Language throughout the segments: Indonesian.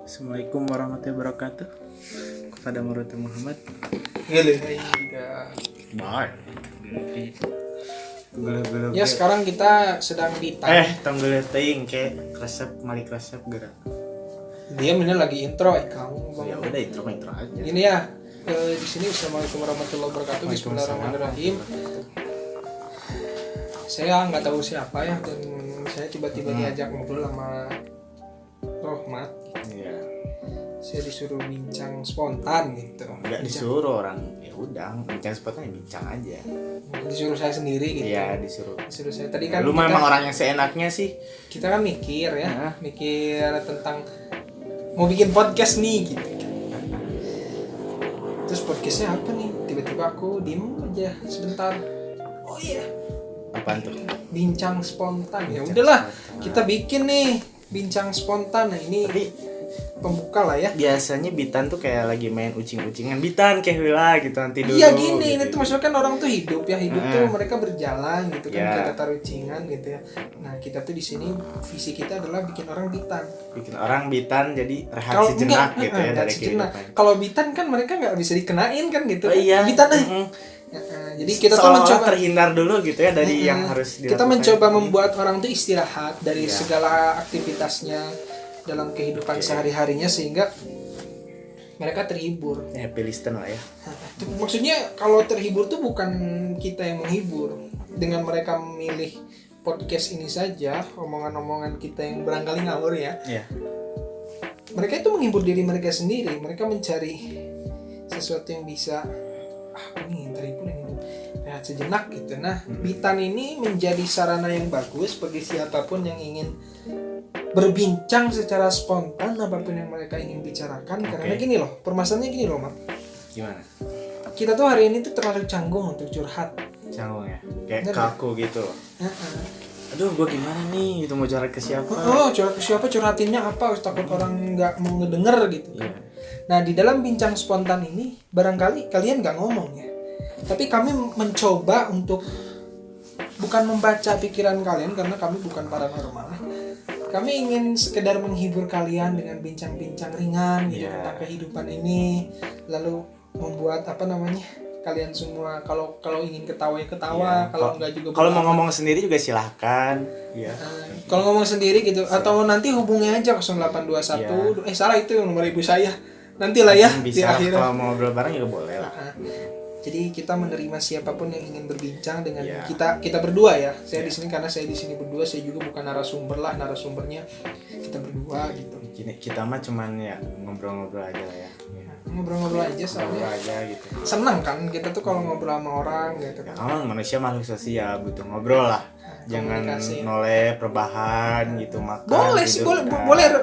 Assalamualaikum warahmatullahi wabarakatuh. Kepada Marwata Muhammad. Ya sekarang kita sedang di tanggal teuing ke resep malik resep gerak. Dia mana lagi intro kamu. Ya udah intro aja. Ini ya di sini Assalamualaikum warahmatullahi wabarakatuh. Bismillahirrahmanirrahim. Saya nggak tahu siapa ya dan saya tiba-tiba diajak ngobrol sama Rohmat. Iya. Saya disuruh bincang spontan gitu. Enggak disuruh orang. Ya udah, bincang spontan bincang aja. Disuruh saya sendiri gitu. Iya, disuruh saya tadi kan. Lu memang orang yang seenaknya sih. Kita kan mikir ya, mikir tentang mau bikin podcast nih gitu. Terus podcastnya apa nih? Tiba-tiba aku diem aja sebentar. Oh iya. Apaan tuh? Bincang spontan. Ya udahlah, kita bikin nih bincang spontan. Nah, ini pembuka lah ya. Biasanya Bitan tuh kayak lagi main ucing-ucingan. Bitan kayak heula gitu nanti dulu. Iya gini, gitu. itu maksudnya kan orang tuh hidup ya, tuh mereka berjalan gitu kan, Yeah. kita taruh ucingan gitu ya. Nah, kita tuh di sini visi kita adalah bikin orang Bitan. Bikin orang Bitan jadi rehat Kalau sejenak gitu ya dari sejenak. kehidupan. Kalau Bitan kan mereka nggak bisa dikenain kan gitu. Oh iya. Bitan jadi kita tuh mencoba terhindar dulu gitu ya dari yang harus dilakukan. Kita mencoba membuat orang tuh istirahat dari Iya. segala aktivitasnya dalam kehidupan sehari-harinya sehingga mereka terhibur. Happy listener lah ya. Maksudnya kalau terhibur tuh bukan kita yang menghibur. Dengan mereka memilih podcast ini saja, omongan-omongan kita yang barangkali ngawur ya. Iya. Mereka itu menghibur diri mereka sendiri. Mereka mencari sesuatu yang bisa ini terhibur ini rehat sejenak gitu. Nah, Bitan ini menjadi sarana yang bagus bagi siapapun yang ingin berbincang secara spontan apapun yang mereka ingin bicarakan. Karena gini loh, permasalahannya gini loh, Mak. Gimana? Kita tuh hari ini tuh terlalu canggung untuk curhat. Canggung ya? Kayak Bener, kaku gitu. Aduh, gue gimana nih? Itu mau curhat ke siapa? Curhat ke siapa, curhatinnya apa? Takut orang nggak mau ngedenger gitu. Iya. Nah, di dalam bincang spontan ini barangkali kalian nggak ngomong ya. Tapi kami mencoba untuk bukan membaca pikiran kalian karena kami bukan paranormal. Kami ingin sekedar menghibur kalian dengan bincang-bincang ringan gitu tentang kehidupan ini, lalu membuat kalian semua kalau ingin ketawa ya ketawa, kalau enggak juga kalau mau ngomong sendiri juga silahkan. Iya. Kalau ngomong sendiri gitu atau nanti hubungi aja 0821. Salah itu yang nomor ibu saya. Nantilah ya bisa, di akhirnya. kalau mau ngobrol bareng juga boleh lah. Jadi kita menerima siapapun yang ingin berbincang dengan kita berdua ya. Saya di sini karena saya di sini berdua, saya juga bukan narasumbernya kita berdua gitu. Kita mah cuman ya ngobrol-ngobrol aja lah ya. Ngobrol-ngobrol aja soalnya. Ngobrol aja gitu. Senang kan kita tuh kalau ngobrol sama orang gitu kan. Ya, manusia makhluk sosial, butuh ngobrol lah. Jangan noleh rebahan gitu makan. Boleh gitu, sih,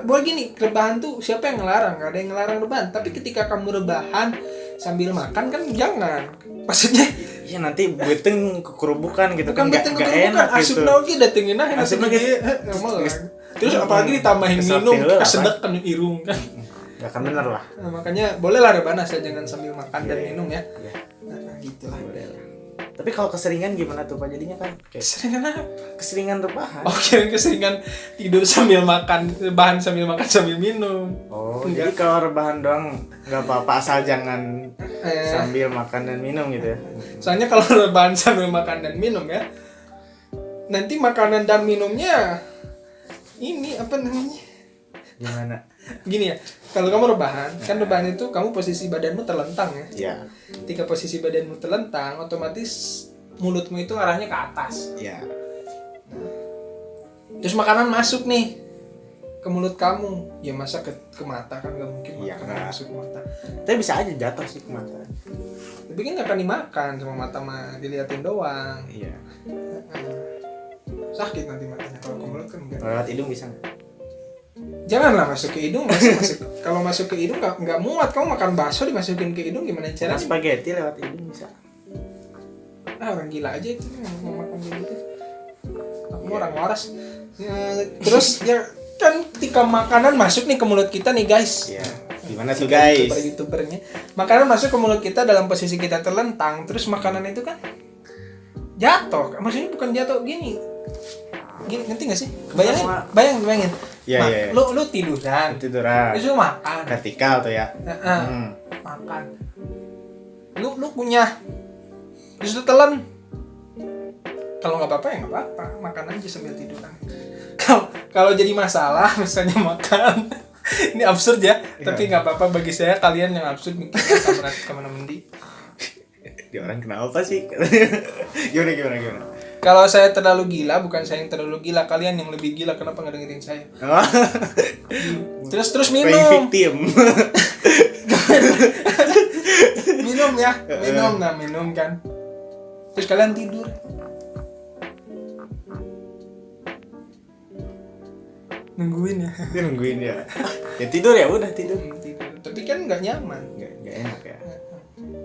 boleh gini. Rebahan tuh siapa yang ngelarang? Gak ada yang ngelarang rebahan. Tapi ketika kamu rebahan sambil makan kan jangan. Maksudnya ya nanti beteng kekerubukan gitu. Bukan beteng gak kekerubukan, enak gitu. asupna oke datengin aja Asupna terus apalagi ditambahin minum, kesedek kan irung kan. Gak akan bener lah. Nah, makanya boleh lah rebahan asal jangan sambil makan dan minum ya. Nah, gitu lah. Tapi kalau keseringan gimana tuh Pak jadinya kan? Keseringan apa? Keseringan rebahan. Oh, keseringan tidur sambil makan, rebahan sambil makan sambil minum. Oh, jadi kalau rebahan doang nggak apa-apa asal jangan sambil makan dan minum gitu ya. Soalnya kalau rebahan sambil makan dan minum ya, nanti makanan dan minumnya ini apa namanya? Gimana? Gini ya, kalau kamu rebahan, kan rebahan itu kamu posisi badanmu terlentang ya. Iya. Ketika posisi badanmu terlentang, otomatis mulutmu itu arahnya ke atas. Iya. Terus makanan masuk nih ke mulut kamu, ya masa ke mata kan nggak mungkin makanan masuk ke mata. Tapi bisa aja jatuh sih ke mata. Tapi kan nggak akan dimakan, cuma mata mah diliatin doang. Iya. Sakit nanti matanya kalau ke mulut kan enggak. Lewat hidung bisa nggak? Janganlah masuk ke hidung, kalau masuk ke hidung nggak muat. Kamu makan bakso dimasukin ke hidung gimana caranya? Spaghetti lewat hidung bisa. Orang gila aja itu mau makan kayak gitu. Aku orang waras. Terus ya kan ketika makanan masuk nih ke mulut kita nih guys. Iya. Gimana tuh guys? YouTubernya. Makanan masuk ke mulut kita dalam posisi kita terlentang, terus makanan itu kan jatuh. Maksudnya bukan jatuh gini. Ngerti nggak sih? Bayangin. Iya. Lu tiduran. Tiduran. Terus lu makan. Vertikal tuh ya. Makan. Lu kunyah. Terus lu telan. Kalau nggak apa-apa ya nggak apa-apa, makan aja sambil tiduran. Kalau jadi masalah misalnya makan, ini absurd ya, tapi nggak apa-apa bagi saya. Kalian yang absurd mikirnya kemana mendi. Di orang kenapa sih? Gimana? Kalau saya terlalu gila, bukan saya yang terlalu gila, kalian yang lebih gila. Kenapa nggak dengerin saya? Terus Playing minum. victim. minum kan. Terus kalian tidur. Nungguin ya. Ya tidur ya udah tidur. Tidur. Tapi kan nggak nyaman. Nggak enak ya.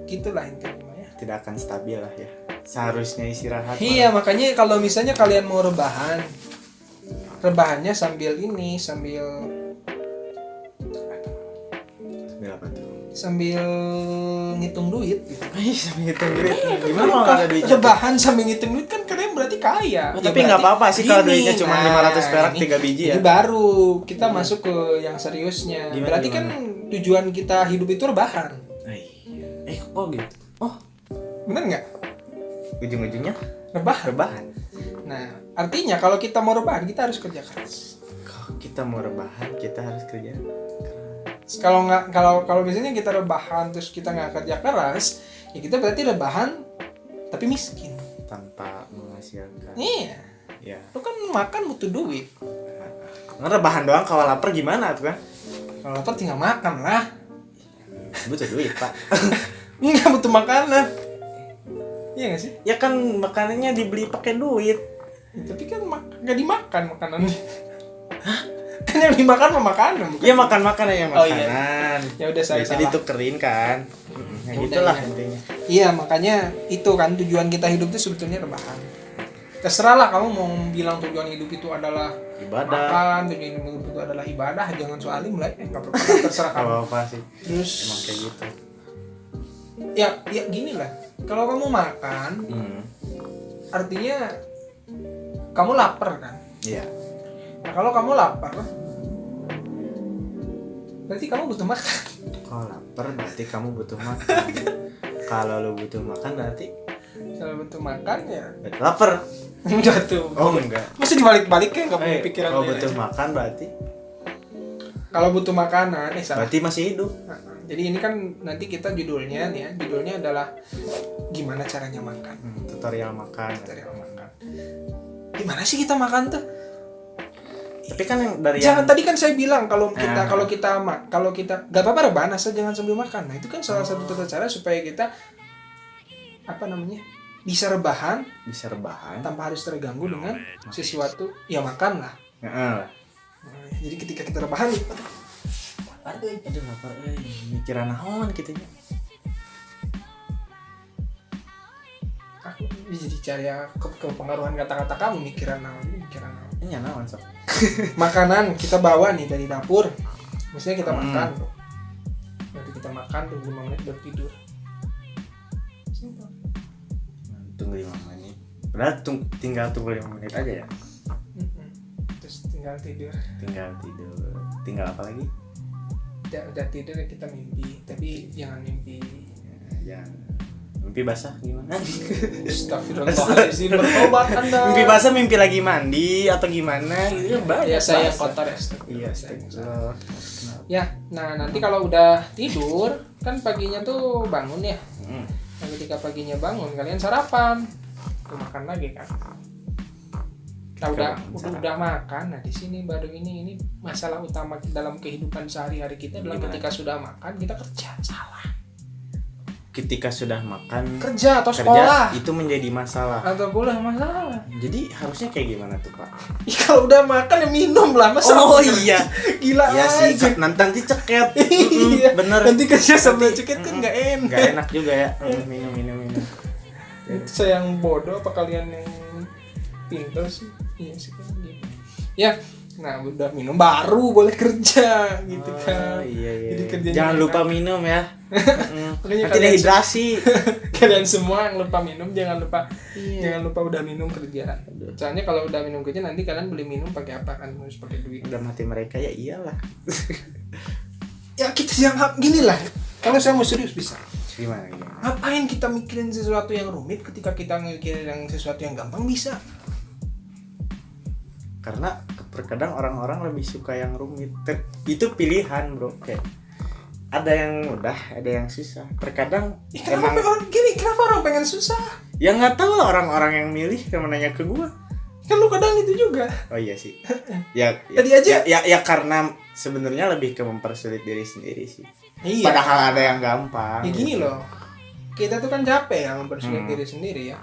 Gitulah intinya ya. Tidak akan stabil lah ya. Seharusnya istirahat. Iya, makanya kalau misalnya kalian mau rebahannya sambil apa tuh? sambil ngitung duit gitu. Sambil ngitung duit. Gimana Kalau kalau nggak ada duit? rebahan sambil ngitung duit kan kalian berarti kaya. Oh, tapi nggak apa-apa sih kalau duitnya cuma 500 perak ini, 3 biji ya. Ini baru kita masuk ke yang seriusnya. Berarti kan tujuan kita hidup itu rebahan. Kok gitu? Oh, bener nggak? Ujung-ujungnya Rebahan. Nah, artinya kalau kita mau rebahan kita harus kerja keras. Kalau kita mau rebahan kita harus kerja. Kalau misalnya kita rebahan terus kita nggak kerja keras, ya kita berarti rebahan tapi miskin. Tanpa menghasilkan. Iya. Ya. Lu kan makan butuh duit. Rebahan doang kalau lapar gimana tuh kan? Kalau lapar tinggal makan lah. Butuh duit, Pak. Nggak butuh makanan. Iya nggak sih? Ya kan makanannya dibeli pakai duit. Ya, tapi kan nggak dimakan makanannya. Kan yang dimakan mah makanan bukan? Ya makan aja makanan. Oh, iya. Ya udah saya jadi salah. ditukerin kan. Ya Ya gitulah udah, ya. intinya. Iya, makanya itu kan tujuan kita hidup itu sebetulnya rebahan. Terserah lah kamu mau bilang tujuan hidup itu adalah Ibadah. makan, tujuan hidup itu adalah ibadah, jangan soalim lah. Nggak apa-apa, terserah kamu. Apa sih? Terus Emang kayak gitu. ya gini lah. Kalau kamu makan, artinya kamu lapar kan? Iya. Nah, kalau kamu lapar, berarti kamu butuh makan. Kalau lapar berarti kamu butuh makan. Kalau lu butuh makan berarti Kalau butuh makan ya lapar. enggak tuh. Oh enggak. Masih dibalik-balikin nggak punya pikiran. Kalau butuh makan berarti Kalau butuh makanan, salah. berarti masih hidup. Jadi ini kan nanti kita judulnya nih ya, judulnya adalah gimana caranya makan. Tutorial makan. Gimana sih kita makan tuh? Tapi kan yang dari Jangan tadi kan saya bilang kalau kita nggak apa-apa rebahan asal jangan sambil makan. Nah itu kan salah satu tata cara supaya kita bisa rebahan tanpa harus terganggu dengan sesuatu. Ya makan lah. Nah, jadi ketika kita rebahan, aduh lapar mikiran naon gitu nya. Aku jadi cari kepengaruhan kata-kata kamu mikiran naon. Nya naon sok. Makanan kita bawa nih dari dapur. Misalnya kita makan tuh. Nanti kita makan tunggu 5 menit baru tidur. Simpel. Tunggu 5 menit. Padahal tinggal tunggu 5 menit aja ya. Terus tinggal tidur. Tinggal apa lagi? Udah tidur ya kita mimpi. Tapi jangan mimpi. Jangan. Mimpi basah gimana? Astagfirullahaladzim, bertobat Anda. Mimpi basah mimpi lagi mandi atau gimana gitu ya banyak. Ya saya basah. kotor ya. Iya, astagfirullah. Ya, nah nanti kalau udah tidur kan paginya tuh bangun ya. Nah ketika paginya bangun kalian sarapan, tuh makan lagi kan. Kita udah makan. Nah di sini baru ini masalah utama dalam kehidupan sehari-hari kita adalah ketika sudah makan kita kerja salah. Ketika sudah makan Kerja atau sekolah itu menjadi masalah. atau kuliah masalah. Jadi harusnya kayak gimana tuh Pak? Ya, kalau udah makan ya minum lah. Masa iya. Gila Iya aja. sih, nanti ceket. Iya, bener. Nanti kerja sambil ceket kan nggak enak. Nggak enak juga ya. Minum. Itu saya yang bodoh apa kalian yang pintar sih? Iya sih kan gitu. Ya, Nah, udah minum baru boleh kerja gitu kan. Iya. Jadi kerjanya Jangan enak. lupa minum ya. Makanya Nanti kalian dehidrasi. Kalian semua yang lupa minum jangan lupa Iya. udah minum kerja. Soalnya kalau udah minum kerja nanti kalian beli minum pakai apa kan? Harus pakai duit. Udah mati mereka ya iyalah. Ya kita jangan gini lah. Kalau saya mau serius bisa. Gimana? Ngapain kita mikirin sesuatu yang rumit ketika kita mikirin yang sesuatu yang gampang bisa? Karena terkadang orang-orang lebih suka yang rumit. Itu pilihan, bro. Kayak ada yang mudah, ada yang susah. Terkadang Kenapa orang pengen susah? ya nggak tahu lah orang-orang yang milih yang menanya ke gua. Kan lu kadang itu juga. Oh iya sih. Ya Tadi aja. ya karena sebenarnya lebih ke mempersulit diri sendiri sih. Iya. Padahal ada yang gampang. Ya gini gitu. loh. Kita tuh kan capek ya mempersulit diri sendiri ya.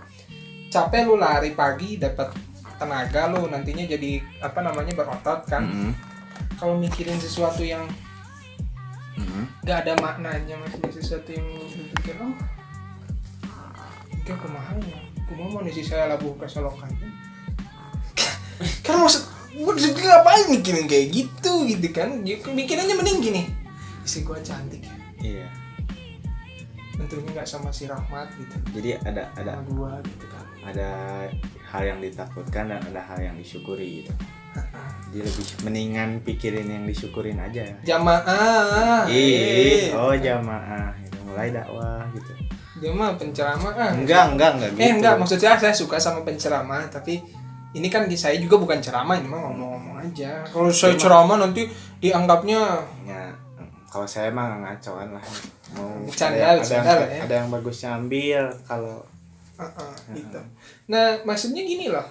Capek lu lari pagi dapat tenaga lu nantinya jadi berotot kan. Kalau mikirin sesuatu yang gak ada maknanya, maksudnya sesuatu yang berpikir kayak kumahanya mau nih si saya labuh kesolokan kan maksud ngapain mikirin kayak gitu kan, mikirannya mending gini, isi gua cantik ya. Iya. Tentunya nggak sama si Rahmat gitu. Jadi ada Sama gua gitu kan. ada hal yang ditakutkan dan ada hal yang disyukuri gitu. Jadi lebih mendingan pikirin yang disyukurin aja. Jamaah. Jamaah gitu. Mulai dakwah gitu. Dia mah penceramah. Enggak gitu. Enggak, maksudnya saya suka sama penceramah, tapi ini kan saya juga bukan ceramah, ini mah ngomong-ngomong aja. Kalau saya ceramah nanti dianggapnya Ya, kalau saya mah ngacauan lah. Mau Bercanda lah ya. ada yang bagusnya ambil kalau gitu. Nah, maksudnya gini loh.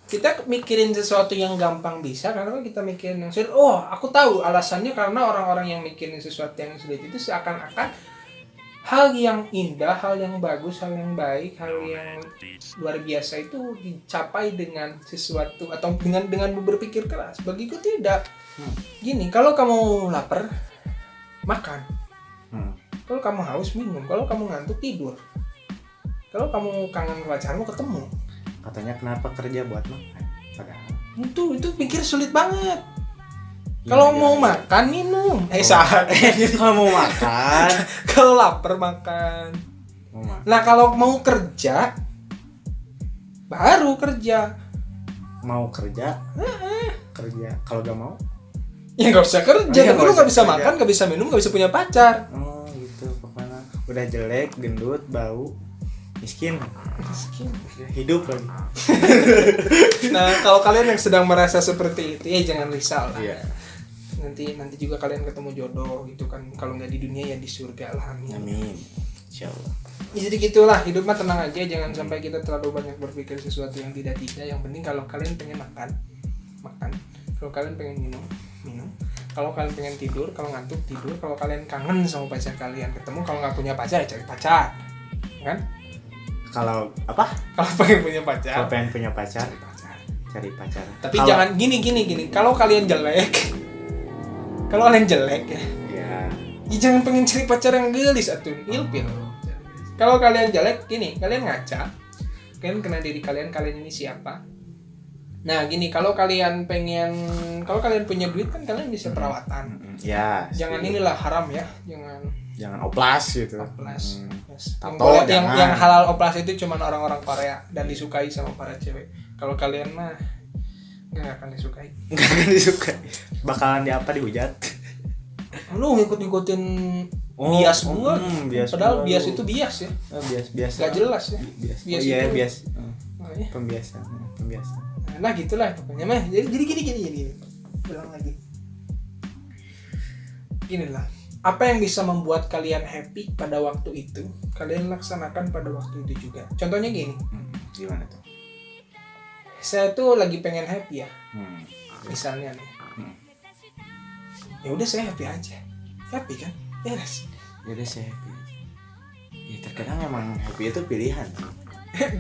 Kita mikirin sesuatu yang gampang bisa karena kita mikirin yang sulit. Oh, aku tahu alasannya karena orang-orang yang mikirin sesuatu yang sulit itu seakan-akan hal yang indah, hal yang bagus, hal yang baik, hal yang luar biasa itu dicapai dengan sesuatu atau dengan berpikir keras. Bagiku tidak. Gini, kalau kamu lapar, makan. Kalau kamu haus, minum. Kalau kamu ngantuk, tidur. Kalau kamu kangen pacarmu, ketemu. Katanya kenapa kerja buat makan? Padahal Itu pikir sulit banget. Kalau mau makan, minum. Saat. Kalau mau makan, Kalau lapar, makan. Nah, kalau mau kerja, baru kerja. Mau kerja, kerja. Kalau gak mau, Ya nggak usah kerja, Iya, tapi nggak lu nggak usah bisa kerja. makan, nggak bisa minum, nggak bisa punya pacar. oh gitu pokoknya. Udah jelek, gendut, bau, miskin, hidup lagi. Nah, kalau kalian yang sedang merasa seperti itu, ya jangan risau lah. Iya. Nanti juga kalian ketemu jodoh gitu kan. Kalau nggak di dunia ya di surga lah. Amin. Amin. Insyaallah. Ya, jadi gitulah, hidup mah tenang aja, jangan sampai kita terlalu banyak berpikir sesuatu yang tidak. Yang penting kalau kalian pengen makan. Kalau kalian pengen minum. Kalau kalian pengen tidur, kalau ngantuk tidur. Kalau kalian kangen sama pacar kalian, ketemu. Kalau nggak punya pacar ya cari pacar, kan? Kalau apa? Kalau pengen punya pacar, Kalau pengen punya pacar, cari pacar. tapi Kalau- jangan gini. Kalau kalian jelek ya, ya jangan pengen cari pacar yang gelis atau ilfil. Kalau kalian jelek, gini, kalian ngaca, kalian kenal diri kalian ini siapa. Nah gini, kalau kalian punya duit kan kalian bisa perawatan. Ya. Jangan inilah haram ya, Jangan oplas gitu. oplas. Yes. Tato, Yang jangan. halal oplas itu cuma orang-orang Korea dan disukai sama para cewek. Kalau kalian mah nggak akan disukai. Enggak akan disukai. Bakalan dihujat. Lu ngikutin bias gua. Bias Padahal gua. bias itu bias ya. Bias. Gak jelas ya. Bias. Bias Oh, iya, itu. bias. Oh, iya. Pembiasan. Nah gitulah pokoknya mah. Jadi gini. Bilang lagi. Ginilah. Apa yang bisa membuat kalian happy pada waktu itu, kalian laksanakan pada waktu itu juga. Contohnya gini. Gimana tuh? Saya tuh lagi pengen happy ya. Misalnya nih. Ya udah saya happy aja. Happy kan? Yes. Ya udah saya happy. Ya terkadang emang happy itu pilihan.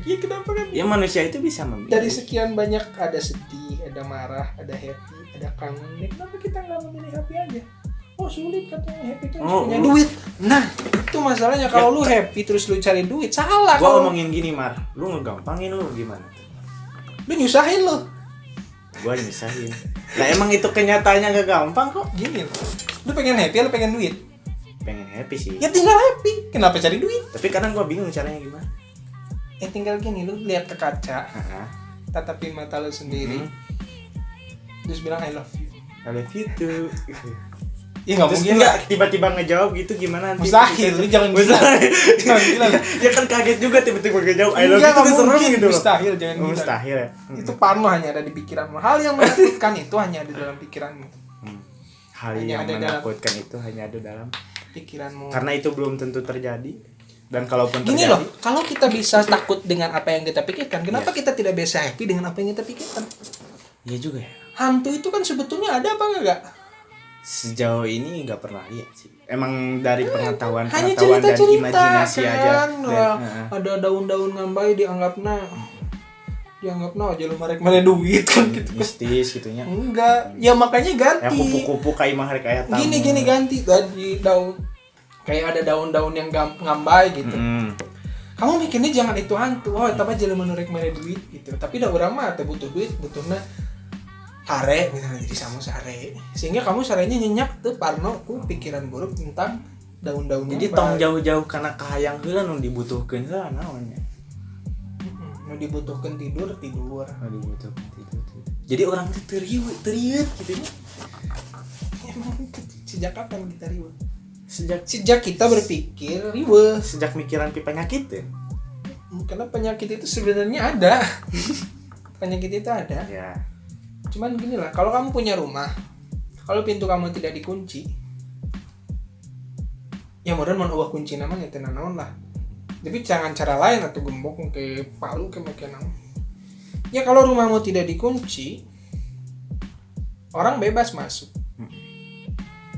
Iya kenapa kan? Ya manusia itu bisa memilih. Dari sekian banyak ada sedih, ada marah, ada happy, ada kangen. Ya, kenapa kita nggak memilih happy aja? Oh sulit katanya happy itu harus punya duit. Nah itu masalahnya kalau lu happy terus lu cari duit salah. Gua Kalau ngomongin gini Mar, lu ngegampangin lu gimana? lu nyusahin lu. Gua nyusahin. Lah emang itu kenyataannya gak gampang kok. Gini loh, lu pengen happy atau pengen duit? Pengen happy sih. Ya tinggal happy, kenapa cari duit? Tapi kadang gua bingung caranya gimana. Tinggal gini, lu lihat ke kaca, Heeh. tatapin mata lu sendiri, terus bilang I love you. I love you too. Ya nggak Terus mungkin enggak lah. tiba-tiba ngejawab gitu gimana nanti? Mustahil, lu jangan gila. Jangan gila. Ya kan kaget juga tiba-tiba ngejawab I love you Enggak, tuh nggak serem mungkin. gitu loh. Mustahil, jangan gila. Mustahil ya. Itu parno hanya ada di pikiranmu. Hal yang menakutkan itu hanya ada dalam pikiranmu. Hal Hanya yang ada dalam- menakutkan itu hanya ada dalam Pikiranmu. karena itu belum tentu terjadi. Dan kalaupun Gini terjadi, loh, kalau kita bisa takut dengan apa yang kita pikirkan, kenapa kita tidak bisa happy dengan apa yang kita pikirkan? iya juga ya. Hantu itu kan sebetulnya ada apa enggak? Sejauh ini nggak pernah lihat sih. Emang dari pengetahuan Hanya dan cerita-cerita imajinasi kan. aja. Wah, ada daun-daun ngambai dianggapnya aja lu merek duit kan gitu. Mistis gitunya. Enggak, ya makanya Ya ganti. kupu-kupu kayak mah kayak tamu. Gini ganti tadi daun kayak ada daun-daun yang ngambai gitu. Kamu mikirnya jangan itu hantu, tapi jalan menurut duit gitu. Tapi dah orang mah teu butuh duit, butuhnya hare misalnya jadi samu sare. Sehingga kamu sarenya nyenyak tuh parno ku pikiran buruk tentang daun-daun. Jadi tong jauh-jauh karena kahayang heula nu dibutuhkeun heula naonnya. Nu dibutuhkan tidur. Nu dibutuhkeun tidur. Jadi orang teh teriut gitu nya. Emang sejak kapan kita riweuh? Sejak Kita berpikir riweuh. sejak mikiran penyakit ya. Karena penyakit itu sebenarnya ada. Penyakit itu ada. Ya. Cuman gini lah, kalau kamu punya rumah, kalau pintu kamu tidak dikunci, ya modern mau ubah kunci namanya tenan naon lah. Tapi jangan cara lain atau gembok ke palu ke makian naon. Ya kalau rumahmu tidak dikunci, orang bebas masuk.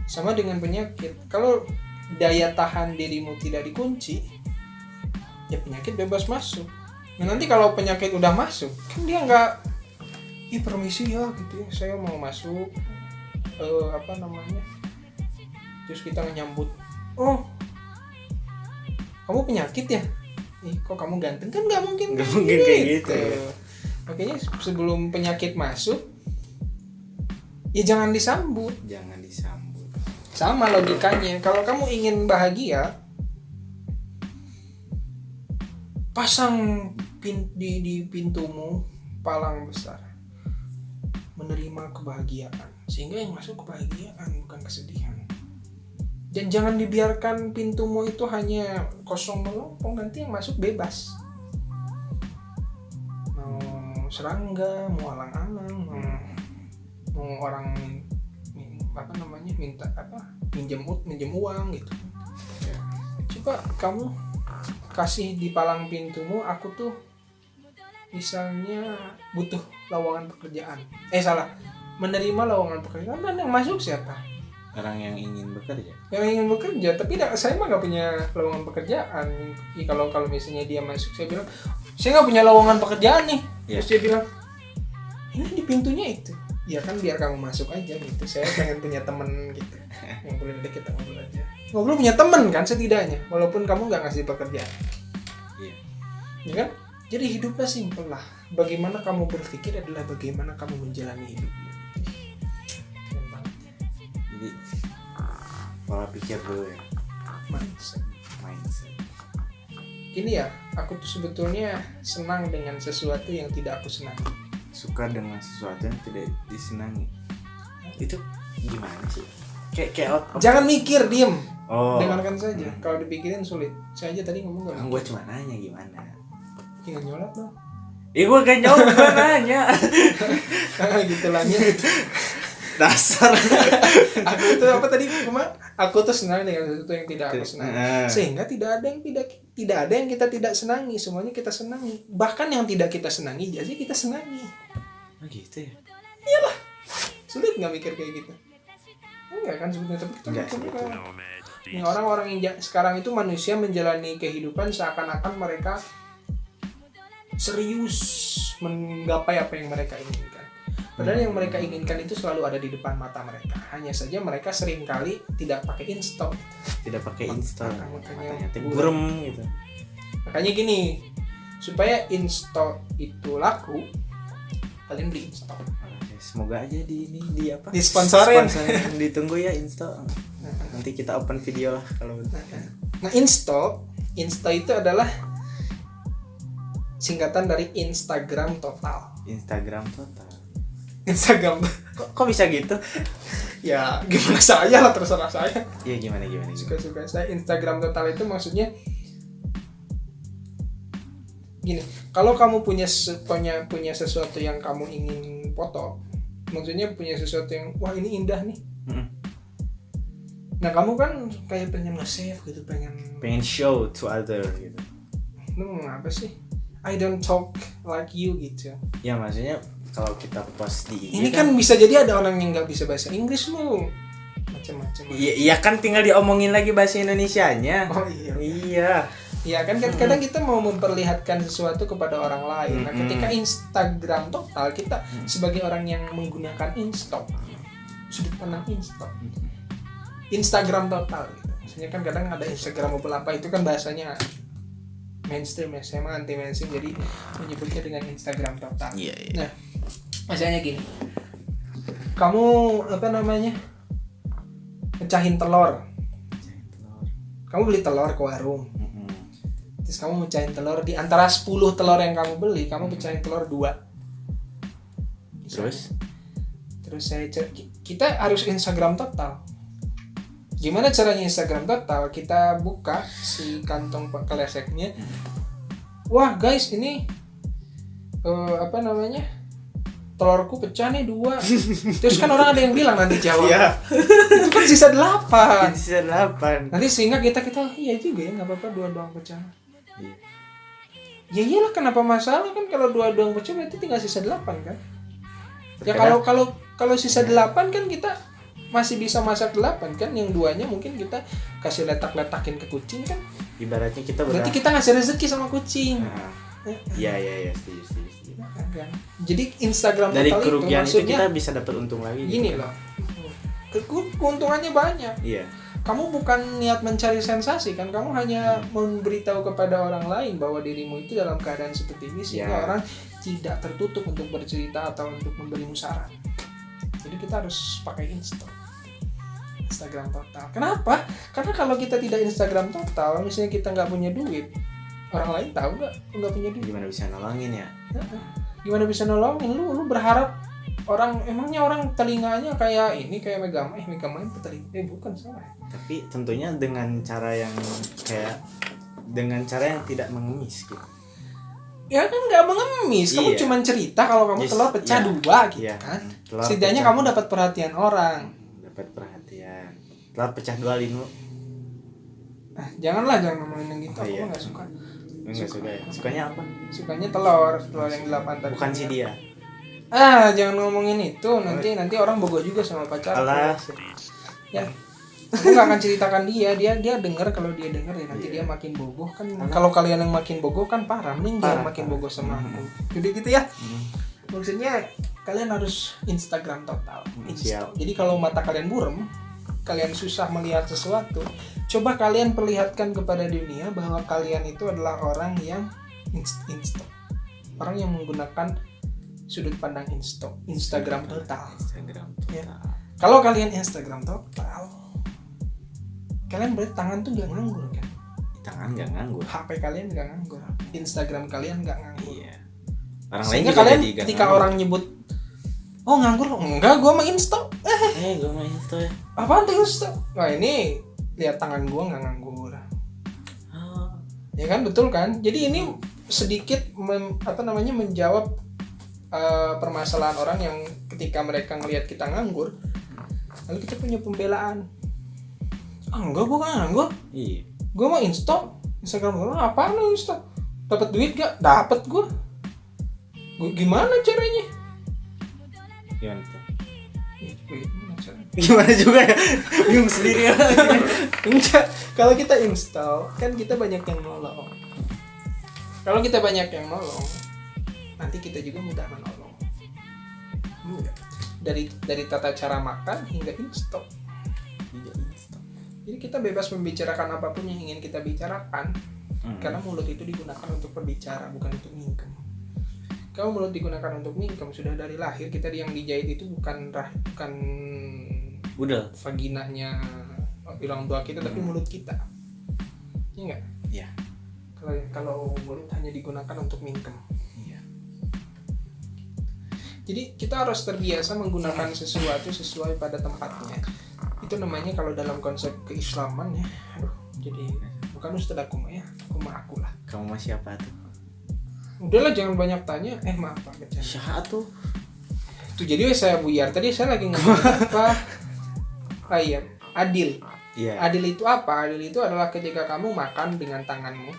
Sama dengan penyakit. Kalau daya tahan dirimu tidak dikunci, ya penyakit bebas masuk. Nah nanti kalau penyakit udah masuk, kan dia nggak, permisi ya gitu ya, saya mau masuk, terus kita nyambut, oh kamu penyakit ya, kok kamu ganteng, kan nggak mungkin kayak gitu. Makanya sebelum penyakit masuk, ya jangan disambut. Sama logikanya, kalau kamu ingin bahagia, pasang di pintumu palang besar, menerima kebahagiaan, sehingga yang masuk kebahagiaan bukan kesedihan. Dan jangan dibiarkan pintumu itu hanya kosong melompong, nanti yang masuk bebas, mau serangga, mau alang-alang, mau orang minjem uang gitu. Coba kamu kasih di palang pintumu, aku tuh misalnya butuh lowongan pekerjaan, menerima lowongan pekerjaan, dan yang masuk siapa? Orang yang ingin bekerja. Tapi saya mah nggak punya lowongan pekerjaan. Kalau misalnya dia masuk, saya bilang saya nggak punya lowongan pekerjaan nih. Terus dia bilang ini di pintunya itu. Ya kan biar kamu masuk aja gitu. Saya pengen punya temen gitu yang boleh kita ngobrol aja. Ngobrol punya temen kan setidaknya, walaupun kamu nggak ngasih pekerjaan. Iya. Ya kan? Jadi hidupnya simpel lah. Bagaimana kamu berpikir adalah bagaimana kamu menjalani hidup. Keren banget. Jadi pola pikir dulu ya. Mindset. Gini ya, aku tuh sebetulnya senang dengan sesuatu yang tidak aku senangi. Suka dengan sesuatu yang tidak disenangi. Itu gimana sih? Kayak Jangan mikir, diem. Oh. Dengarkan saja. Kalau dipikirin sulit. Saya aja tadi ngomong Kan gue cuma nanya gimana. Tinggal nyolot dong. Gue gak jawab, gue nanya. Gitu lah nya. Dasar. Aku itu apa tadi? Aku tuh senang dengan sesuatu yang tidak aku senangi. Sehingga tidak ada yang kita tidak senangi. Semuanya kita senangi. Bahkan yang tidak kita senangi jadi kita senangi. Oh gitu ya. Iyalah. Sulit nggak mikir kayak gitu? Enggak kan sebetulnya, tapi kita mikir. Orang-orang yang sekarang itu manusia menjalani kehidupan seakan-akan mereka serius menggapai apa yang mereka inginkan. Padahal yang mereka inginkan itu selalu ada di depan mata mereka. Hanya saja mereka seringkali tidak pakai install. Makanya burem gitu. Makanya gini, supaya install itu laku, kalian beli install. semoga aja di apa? Disponsorin. Ditunggu ya Insta. Nanti kita open video lah kalau. Nah, Insta itu adalah singkatan dari Instagram Total. Instagram Total. Instagram. Kok bisa gitu? Ya, gimana saya lah, terserah saya. Iya, gimana. Suka-suka saya. Instagram Total itu maksudnya gini, kalau kamu punya sesuatu yang kamu ingin foto, maksudnya punya sesuatu yang wah ini indah nih. Nah, kamu kan kayak pengen nge-save gitu, pengen show to other gitu. Lu apa sih? I don't talk like you gitu. Ya maksudnya kalau kita post di ini kan bisa jadi ada orang yang nggak bisa bahasa Inggris lu. Macam-macam. Iya kan tinggal diomongin lagi bahasa Indonesianya. Oh iya. Iya. Ya kan kadang kita mau memperlihatkan sesuatu kepada orang lain. Nah, ketika Instagram Total, kita sebagai orang yang menggunakan Instock, sudut pandang Instock, Instagram Total gitu. Maksudnya kan kadang ada Instagramable apa, itu kan bahasanya mainstream ya, saya mah anti mainstream, jadi menyebutnya dengan Instagram Total. Iya. Nah, misalnya gini, kamu mecahin telur. Kamu beli telur ke warung. Terus kamu mecahin telur, di antara 10 telur yang kamu beli, kamu pecahin telur 2. Terus kita harus Instagram Total. Gimana caranya Instagram Total? Kita buka si kantong kleseknya. Wah guys, ini telurku pecah nih 2. Terus kan orang ada yang bilang nanti jawab. Iya. Itu kan sisa 8. Sisa 8. Nanti sehingga kita iya juga ya, enggak apa-apa 2 doang pecah. Iya. Ya iyalah, kenapa masalah kan kalau 2 doang pecah berarti tinggal sisa 8 kan? Ya kalau sisa 8 kan kita masih bisa masak 8 kan, yang 2-nya mungkin kita kasih letak-letakin ke kucing kan. Ibaratnya kita berarti kita ngasih rezeki sama kucing. Iya, setuju. Kan? Jadi Instagram dari Total kerugian itu maksudnya kita bisa dapat untung lagi. Gini gitu. loh. Keuntungannya banyak. Iya. Kamu bukan niat mencari sensasi kan, kamu hanya memberitahu kepada orang lain bahwa dirimu itu dalam keadaan seperti ini sehingga orang tidak tertutup untuk bercerita atau untuk memberimu saran. Jadi kita harus pakai Instagram Total. Kenapa? Karena kalau kita tidak Instagram Total, misalnya kita nggak punya duit, orang lain tahu nggak punya duit. Gimana bisa nolongin ya? Gimana bisa nolongin? Lu berharap emangnya orang telinganya kayak Megamain telinga? Bukan, salah. Tapi tentunya dengan cara yang tidak mengemis gitu. Ya kan nggak mengemis, kamu cuma cerita kalau kamu telur pecah 2 gitu kan. Setidaknya kamu dapat perhatian orang. Telur pecah 2 Linu. Jangan ngomongin yang gitu, aku nggak suka. Nggak suka ya? Sukanya apa? Sukanya telur yang 8 tadi. Bukan sih dia. Jangan ngomongin itu, nanti orang bogoh juga sama pacar. Alah. Ya. Aku nggak akan ceritakan dia dengar, kalau dia dengar ya nanti dia makin bogoh kan. Kalau kalian yang makin bogoh kan parah, mending dia makin bogoh sama aku. Jadi gitu ya. Maksudnya kalian harus Instagram Total. Jadi kalau mata kalian burem, kalian susah melihat sesuatu, coba kalian perlihatkan kepada dunia bahwa kalian itu adalah orang yang Insta. Orang yang menggunakan sudut pandang Instagram Total. Ya. Kalau kalian Instagram Total, kalian berarti tangan tuh nggak nganggur kan? Tangan nggak nganggur. HP kalian nggak nganggur. Instagram kalian nggak nganggur. Iya. Orang lain juga kalian ketika nganggur. Orang nyebut, oh nganggur, enggak, gua main Insta. Gua main Insta ya. Apaan tuh Insta? Wah ini lihat tangan gua nggak nganggur. Ya kan, betul kan? Jadi ini sedikit menjawab permasalahan orang yang ketika mereka ngelihat kita nganggur, lalu kita punya pembelaan. Enggak, gue nganggur. Iya. Gue mau Instagram gue apaan lo Insta? Dapat duit gak? Dapat gue. Gimana caranya? Gimana tuh? Gimana juga ya? Bingung sendiri ya. Enggak. Kalau kita install, kan kita banyak yang nolong. Kalau kita banyak yang nolong, nanti kita juga mudah menolong. Mudah. Dari tata cara makan hingga install. Jadi kita bebas membicarakan apapun yang ingin kita bicarakan, karena mulut itu digunakan untuk berbicara, bukan untuk ngingkem. Kalau mulut digunakan untuk mingkem, sudah dari lahir kita yang dijahit itu bukan Budel. vaginanya orang tua kita, tapi mulut kita. Iya enggak? Iya. Kalau mulut hanya digunakan untuk mingkem. Iya. Jadi kita harus terbiasa menggunakan sesuatu sesuai pada tempatnya. Itu namanya kalau dalam konsep keislaman ya. Aduh, jadi bukan ustaz aku mah ya. Aku lah. Kamu mah siapa tuh? Udahlah jangan banyak tanya. Maaf Pak bercanda. Siapa tuh? Tuh jadi saya buyar. Tadi saya lagi ngomong apa? Iya, adil. Iya. Adil itu apa? Adil itu adalah ketika kamu makan dengan tanganmu,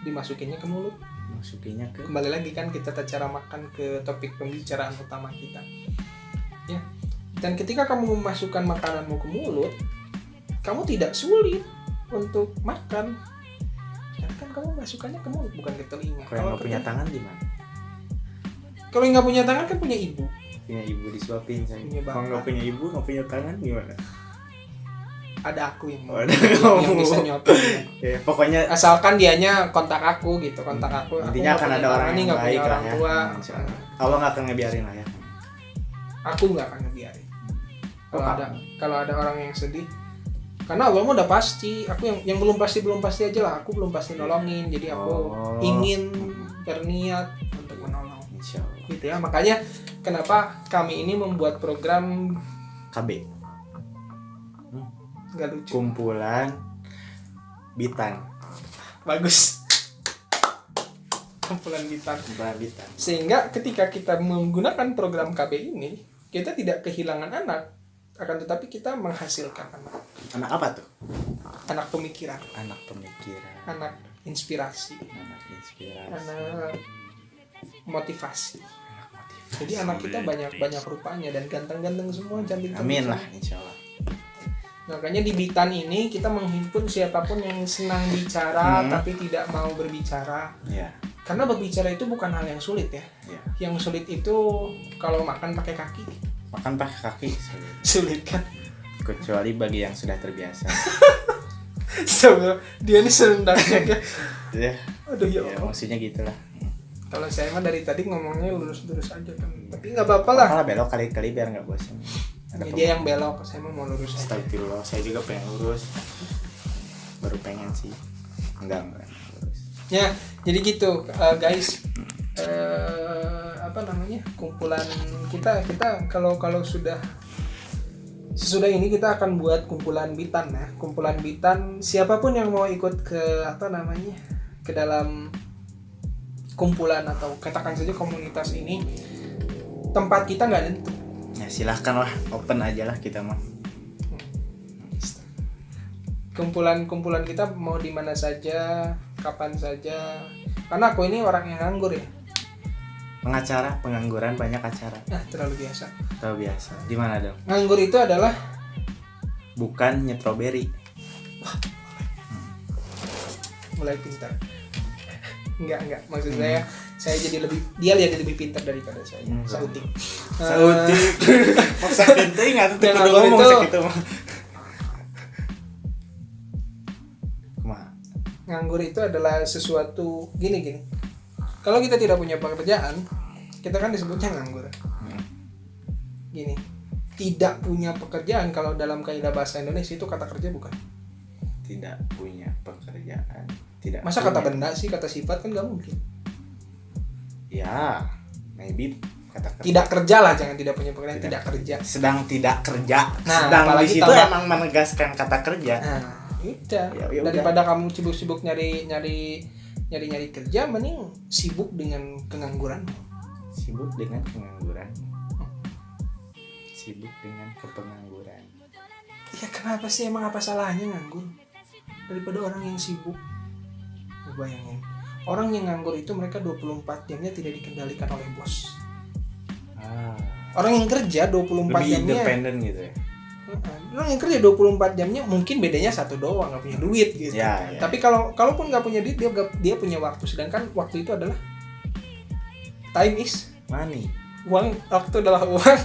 dimasukinnya ke mulut. Masukinnya ke. Kembali lagi kan kita cara makan ke topik pembicaraan utama kita. Ya. Dan ketika kamu memasukkan makananmu ke mulut, kamu tidak sulit untuk makan. Karena kan kamu masukkannya ke mulut bukan ke telinga. Kalau nggak punya tangan gimana? Kalau nggak punya tangan kan punya ibu. Punya ibu disuapin saya. Punya bapak. Kalau nggak punya ibu nggak punya tangan gimana? Ada aku yang Oh, ada yang kamu. bisa nyuapin. Ya, pokoknya Asalkan dianya kontak aku gitu, kontak aku. intinya Aku akan nggak ada punya orang tangan, yang nggak baik punya lah orang ya. tua. Insya Allah. Allah nggak akan ngebiarin lah ya. Aku nggak akan ngebiarin. Kalau Oh, ada orang yang sedih, karena Allah mah udah pasti. Aku yang belum pasti aja lah. Aku belum pasti nolongin, jadi aku ingin berniat untuk menolong. Insya Allah. Gitu ya. Makanya kenapa kami ini membuat program KB. nggak lucu. Kumpulan Bitan. Bagus. Kumpulan Bitan. Kumpulan Bitan. Sehingga ketika kita menggunakan program KB ini, kita tidak kehilangan anak, akan tetapi kita menghasilkan anak. Anak apa tuh? Anak pemikiran, Anak pemikiran. anak inspirasi, Anak inspirasi. anak motivasi. Anak motivasi. Jadi anak kita banyak rupanya dan ganteng-ganteng semua, cantik-cantik. Amin semua. lah, insya Allah. Makanya di Bitan ini kita menghimpun siapapun yang senang bicara tapi tidak mau berbicara. Iya. Karena berbicara itu bukan hal yang sulit ya. Iya. Yang sulit itu kalau makan pakai kaki. Makan pakai kaki sulit. Sulit kan? Kecuali bagi yang sudah terbiasa. Dia ini serendaknya ya. Ya. Aduh ya Ya, Allah. maksudnya gitulah. Kalau saya mah dari tadi ngomongnya lurus-lurus aja kan. Tapi nggak apa-apa lah. Malah belok kali-kali biar nggak bosan. Ya, dia yang belok, saya mah mau lurus aja. Astagfirullah, saya juga pengen lurus. Baru pengen sih. Enggak lurus. Ya, jadi gitu guys. Apa namanya? Kumpulan kita kalau sudah sesudah ini kita akan buat kumpulan Bitan ya. Kumpulan Bitan, siapapun yang mau ikut ke apa namanya? Ke dalam kumpulan atau katakan saja komunitas ini, tempat kita nggak tentu. Ya silahkan lah, open aja lah kita mah. Kumpulan kita mau di mana saja, kapan saja. Karena aku ini orang yang nganggur ya. Pengacara, pengangguran, banyak acara. Nah, terlalu biasa. Tahu biasa. Di mana dong? Nganggur itu adalah Bukan nyetroberi. mulai pintar. Enggak. Maksud saya jadi dia lebih pintar daripada saya. Sautik. Sautik. Maksa penting enggak tuh Yang ngomong itu- sakitu mah. Kumaha? Nganggur itu adalah sesuatu gini. Kalau kita tidak punya pekerjaan, kita kan disebutnya nganggur. Gini. Tidak punya pekerjaan kalau dalam kaidah bahasa Indonesia itu kata kerja bukan. Tidak punya pekerjaan. Tidak. Masa punya. kata benda sih, kata sifat kan nggak mungkin. Ya, maybe kata kerja. Tidak kerja lah, jangan tidak punya pekerjaan, tidak kerja. Sedang tidak kerja. Nah, Sedang di apalagi situ tambah- emang menegaskan kata kerja. Nah, udah. Ya Daripada kamu sibuk-sibuk nyari kerja, mending sibuk dengan pengangguran. Sibuk dengan pengangguran. Sibuk dengan kepengangguran. Ya kenapa sih, emang apa salahnya nganggur? Daripada orang yang sibuk. Bayangin, orang yang nganggur itu mereka 24 jamnya tidak dikendalikan oleh bos. Orang yang kerja 24 Lebih jamnya independen gitu ya. Orang yang kerja 24 jamnya mungkin bedanya satu doang, nggak punya duit gitu. Ya. Tapi kalaupun nggak punya duit, dia punya waktu. Sedangkan waktu itu adalah time is Money. uang. Waktu adalah uang.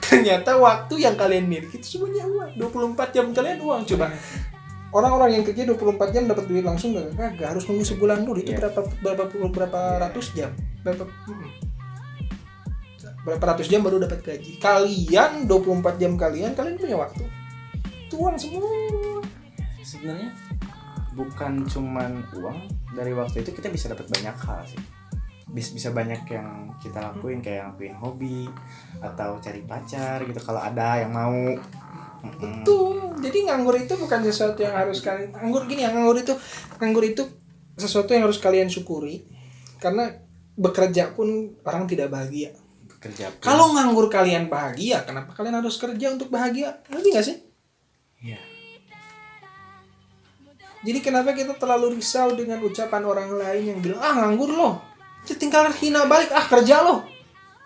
Ternyata waktu yang kalian miliki itu semuanya uang. 24 jam kalian uang. Coba orang-orang yang kerja 24 jam dapat duit langsung nggak harus nunggu sebulan dulu. Itu Yeah. berapa ratus jam. berapa ratus jam baru dapat gaji. Kalian 24 jam kalian punya waktu. Itu uang semua. Sebenarnya bukan cuman uang, dari waktu itu kita bisa dapat banyak hal sih. Bisa banyak yang kita lakuin, kayak lakuin hobi atau cari pacar gitu kalau ada yang mau. Betul. Jadi nganggur itu bukan sesuatu yang harus kalian nganggur itu sesuatu yang harus kalian syukuri. Karena bekerja pun orang tidak bahagia. Kalau nganggur kalian bahagia, kenapa kalian harus kerja untuk bahagia? Ngerti gak sih? Iya. Jadi kenapa kita terlalu risau dengan ucapan orang lain yang bilang, nganggur loh, tinggal hina balik, kerja loh.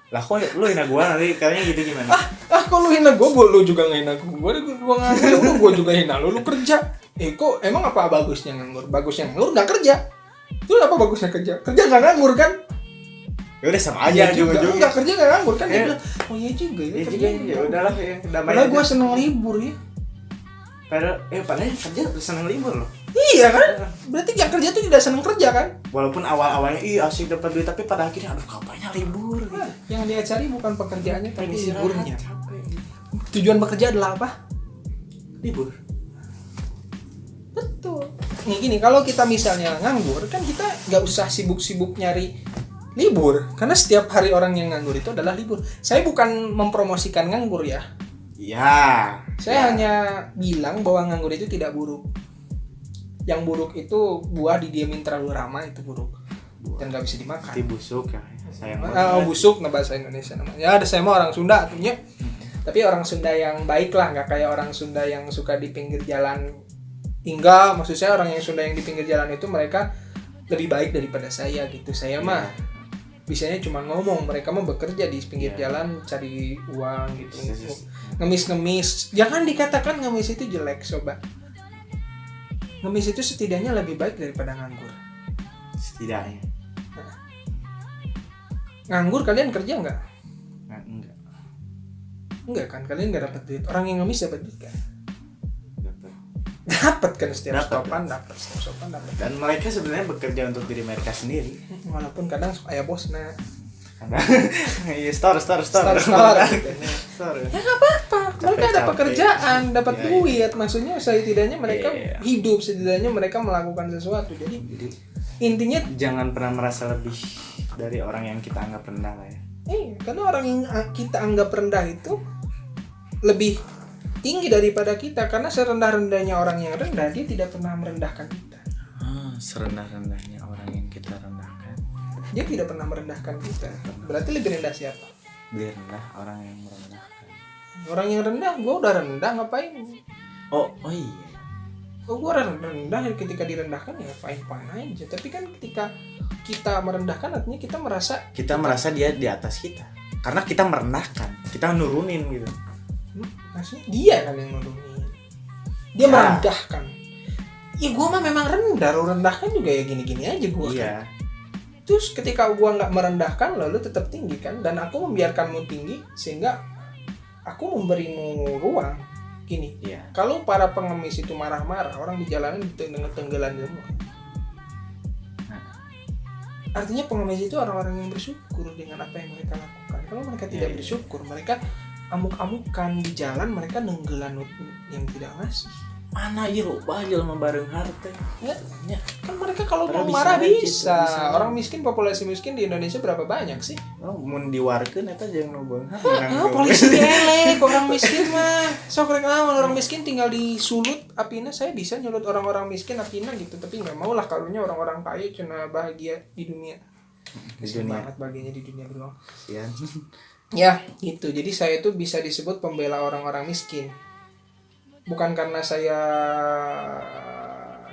Lah kok lu hina gua nanti kayaknya gitu gimana? Kok lu hina gua, lu juga ngehina gua nganggur, gua juga hina lu kerja. Kok emang apa bagusnya nganggur? Bagusnya nganggur nggak kerja. Terus apa bagusnya kerja? Kerja nggak nganggur kan? Ya udah sama aja juga. Enggak kerja nggak nganggur kan? Dia bilang, iya juga ya kerja. Ya udahlah yang damai. Padahal gua seneng libur ya. Padahal kerja seneng libur loh. Iya kan? Berarti yang kerja tuh tidak seneng kerja kan? Walaupun awal-awalnya asik dapat duit, tapi pada akhirnya kapanya libur gitu. Yang dia cari bukan pekerjaannya tapi liburnya. Tujuan bekerja adalah apa? Libur. Betul. Nih gini, kalau kita misalnya nganggur, kan kita nggak usah sibuk-sibuk nyari libur, karena setiap hari orang yang nganggur itu adalah libur. Saya bukan mempromosikan nganggur ya. Iya. Saya hanya bilang bahwa nganggur itu tidak buruk. Yang buruk itu buah didiamin terlalu lama, itu buruk dan nggak bisa dimakan. Itu busuk ya. Busuk nah bahasa Indonesia namanya. Ya ada saya mah orang Sunda artinya. Tapi orang Sunda yang baik lah, nggak kayak orang Sunda yang suka di pinggir jalan. Hingga maksud saya orang yang Sunda yang di pinggir jalan itu mereka lebih baik daripada saya gitu. Saya mah bisanya cuma ngomong, mereka mah bekerja di pinggir jalan cari uang gitu. Ngemis-ngemis. Jangan dikatakan ngemis itu jelek, sobat. Ngemis itu setidaknya lebih baik daripada nganggur. Setidaknya. Nganggur kalian kerja nggak? Enggak. Enggak kan, kalian nggak dapat duit. Orang yang ngemis dapat duit kan? Dapat. Dapat kan setiap sopan dapat. Dan mereka sebenarnya bekerja untuk diri mereka sendiri. Walaupun kadang suka bosnya. Iya, store. Ya nggak apa-apa. Mereka ada pekerjaan, dapat duit. Maksudnya setidaknya mereka hidup, setidaknya mereka melakukan sesuatu. Jadi intinya jangan pernah merasa lebih dari orang yang kita anggap rendah lah ya. Karena orang yang kita anggap rendah itu lebih tinggi daripada kita. Karena serendah-rendahnya orang yang rendah, dia tidak pernah merendahkan kita. Serendah-rendahnya orang yang kita rendahkan, dia tidak pernah merendahkan kita. Berarti lebih rendah siapa? Lebih rendah orang yang merendahkan. Orang yang rendah, gue udah rendah ngapain? Oh iya. Gue rendah ketika direndahkan ya fine aja. Tapi kan ketika kita merendahkan artinya kita merasa dia di atas kita. Karena kita merendahkan, kita nurunin gitu. Maksudnya dia kan yang nurunin. Dia merendahkan. Ya gue mah memang rendah, lo rendahkan juga ya gini-gini aja gue kan. Terus ketika gue nggak merendahkan lalu tetap tinggi kan, dan aku membiarkanmu tinggi sehingga aku memberimu ruang. Gini, kalau para pengemis itu marah-marah, orang di jalanan tenggelam semua. Artinya pengemis itu orang-orang yang bersyukur dengan apa yang mereka lakukan. Kalau mereka tidak bersyukur, mereka amuk-amukan di jalan, mereka nenggelan yang tidak ngasih. Mana iya lo bajel membareng harta. Kan mereka kalau mau marah bisa. Orang miskin, populasi miskin di Indonesia berapa banyak sih? Mun diwarkeun eta jeung nu beunghar. Polisi elek orang miskin mah. Sok rek naon orang miskin tinggal disulut apina. Saya bisa nyulut orang-orang miskin apina gitu, tapi enggak mau lah karunya orang-orang kaya cenah bahagia di dunia. Di dunia banget bahagianya di dunia doang. Ya, gitu. Jadi saya itu bisa disebut pembela orang-orang miskin. Bukan karena saya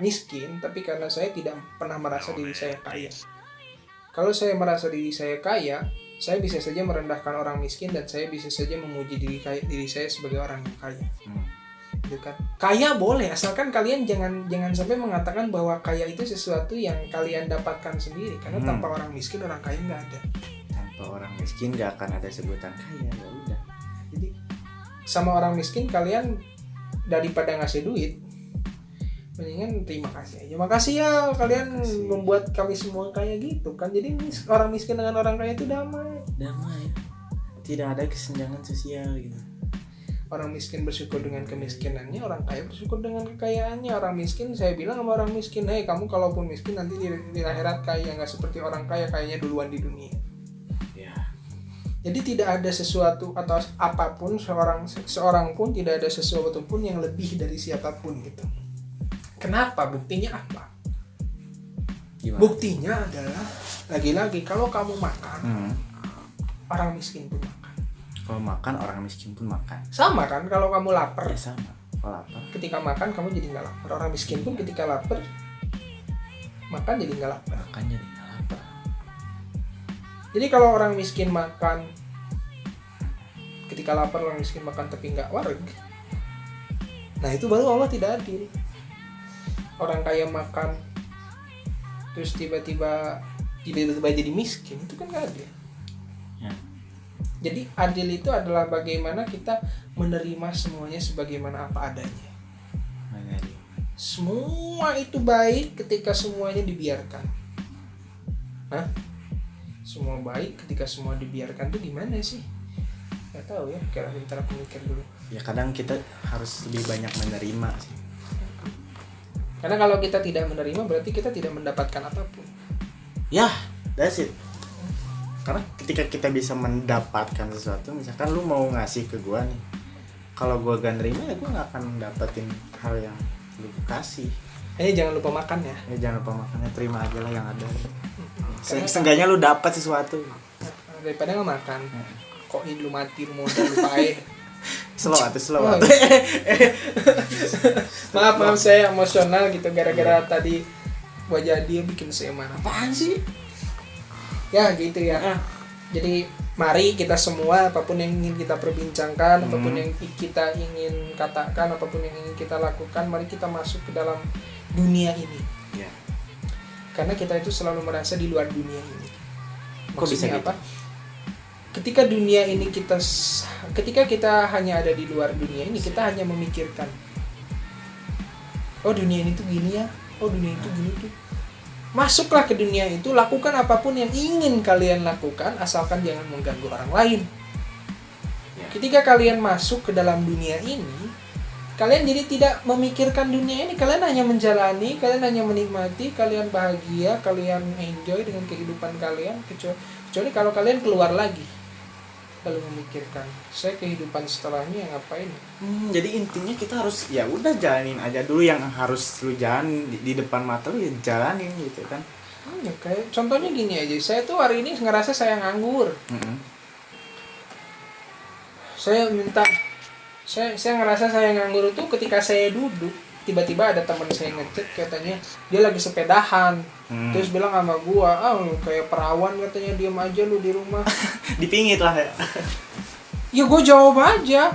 miskin, tapi karena saya tidak pernah merasa diri saya kaya. Kalau saya merasa diri saya kaya, saya bisa saja merendahkan orang miskin dan saya bisa saja memuji diri saya sebagai orang yang kaya. Gitu kan? Kaya boleh, asalkan kalian jangan sampai mengatakan bahwa kaya itu sesuatu yang kalian dapatkan sendiri. Karena tanpa orang miskin, orang kaya nggak ada. Tanpa orang miskin nggak akan ada sebutan kaya, ya udah. Jadi sama orang miskin kalian daripada ngasih duit, Mendingan terima kasih aja. Makasih ya kalian membuat kami semua kayak gitu kan. Jadi orang miskin dengan orang kaya itu damai. Tidak ada kesenjangan sosial gitu. Orang miskin bersyukur dengan kemiskinannya, orang kaya bersyukur dengan kekayaannya. Orang miskin, saya bilang sama orang miskin, hei kamu kalaupun miskin nanti di akhirat kaya, nggak seperti orang kaya, kayaknya duluan di dunia. Ya. Jadi tidak ada sesuatu atau apapun, seorang pun tidak ada sesuatu pun yang lebih dari siapapun gitu. Kenapa? Buktinya apa? Gimana? Buktinya adalah lagi-lagi kalau kamu makan, orang miskin pun makan. Kalau makan orang miskin pun makan. Sama kan kalau kamu lapar. Ya sama. Kalau lapar. Ketika makan kamu jadi nggak lapar. Orang miskin pun ketika lapar makan jadi nggak lapar. Makan jadi nggak lapar. Jadi kalau orang miskin makan, ketika lapar orang miskin makan tapi nggak wareg, nah itu baru Allah tidak adil. Orang kaya makan terus tiba-tiba jadi miskin, itu kan nggak adil. Ya. Jadi adil itu adalah bagaimana kita menerima semuanya sebagaimana apa adanya. Semua itu baik ketika semuanya dibiarkan. Hah? Semua baik ketika semua dibiarkan tuh gimana sih? Gak tahu ya, kira bentar aku mikir dulu. Ya kadang kita harus lebih banyak menerima sih. Karena kalau kita tidak menerima berarti kita tidak mendapatkan apapun. Ya, that's it. Karena ketika kita bisa mendapatkan sesuatu, misalkan lu mau ngasih ke gua nih, kalau gua gak nerima ya gua gak akan dapetin hal yang lu kasih. Jangan lupa makan ya. Jangan lupa makannya, terima aja lah yang ada. Seenggaknya lu dapat sesuatu daripada nggak makan. Kok lu mati, lu modal, lu pae. slow. Maaf saya emosional gitu gara-gara tadi wajah dia bikin saya marah. Apaan sih? Ya gitu ya. Jadi mari kita semua, apapun yang ingin kita perbincangkan, apapun yang kita ingin katakan, apapun yang ingin kita lakukan, mari kita masuk ke dalam dunia ini. Ya. Karena kita itu selalu merasa di luar dunia ini. Kok bisa Maksudnya gitu? apa? Ketika dunia ini ketika kita hanya ada di luar dunia ini, kita hanya memikirkan, oh dunia ini tuh gini ya, oh dunia itu gini tuh. Masuklah ke dunia itu, lakukan apapun yang ingin kalian lakukan, asalkan jangan mengganggu orang lain. Ya. Ketika kalian masuk ke dalam dunia ini, kalian jadi tidak memikirkan dunia ini, kalian hanya menjalani, kalian hanya menikmati, kalian bahagia, kalian enjoy dengan kehidupan kalian, kecuali kalau kalian keluar lagi lalu memikirkan, saya kehidupan setelahnya ngapain? Jadi intinya kita harus ya udah jalanin aja dulu yang harus lu jalan di depan mata lu, ya jalanin gitu kan. Ya, kayak contohnya gini aja, saya tuh hari ini ngerasa saya nganggur. Saya ngerasa saya nganggur itu ketika saya duduk, tiba-tiba ada teman saya ngechat, katanya dia lagi sepedahan, terus bilang sama gua, lu kayak perawan katanya, diam aja lu di rumah. Dipingit lah ya. Ya gua jawab aja,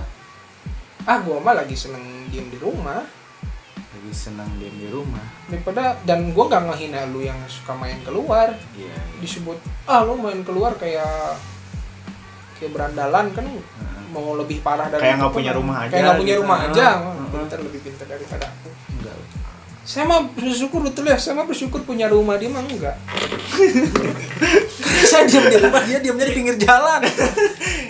gua mah lagi seneng diam di rumah. Lagi senang diam di rumah. Daripada, dan gua nggak ngehina lu yang suka main keluar. Iya. Disebut, lu main keluar kayak berandalan kan. Mau lebih parah dari kayak nggak punya rumah aja. Kayak nggak punya gitu. rumah aja. Lebih pintar daripada aku. Enggak. Saya mah bersyukur betul ya. Saya mah bersyukur punya rumah, dia mah enggak. Saya diam di rumah, dia diamnya di pinggir jalan.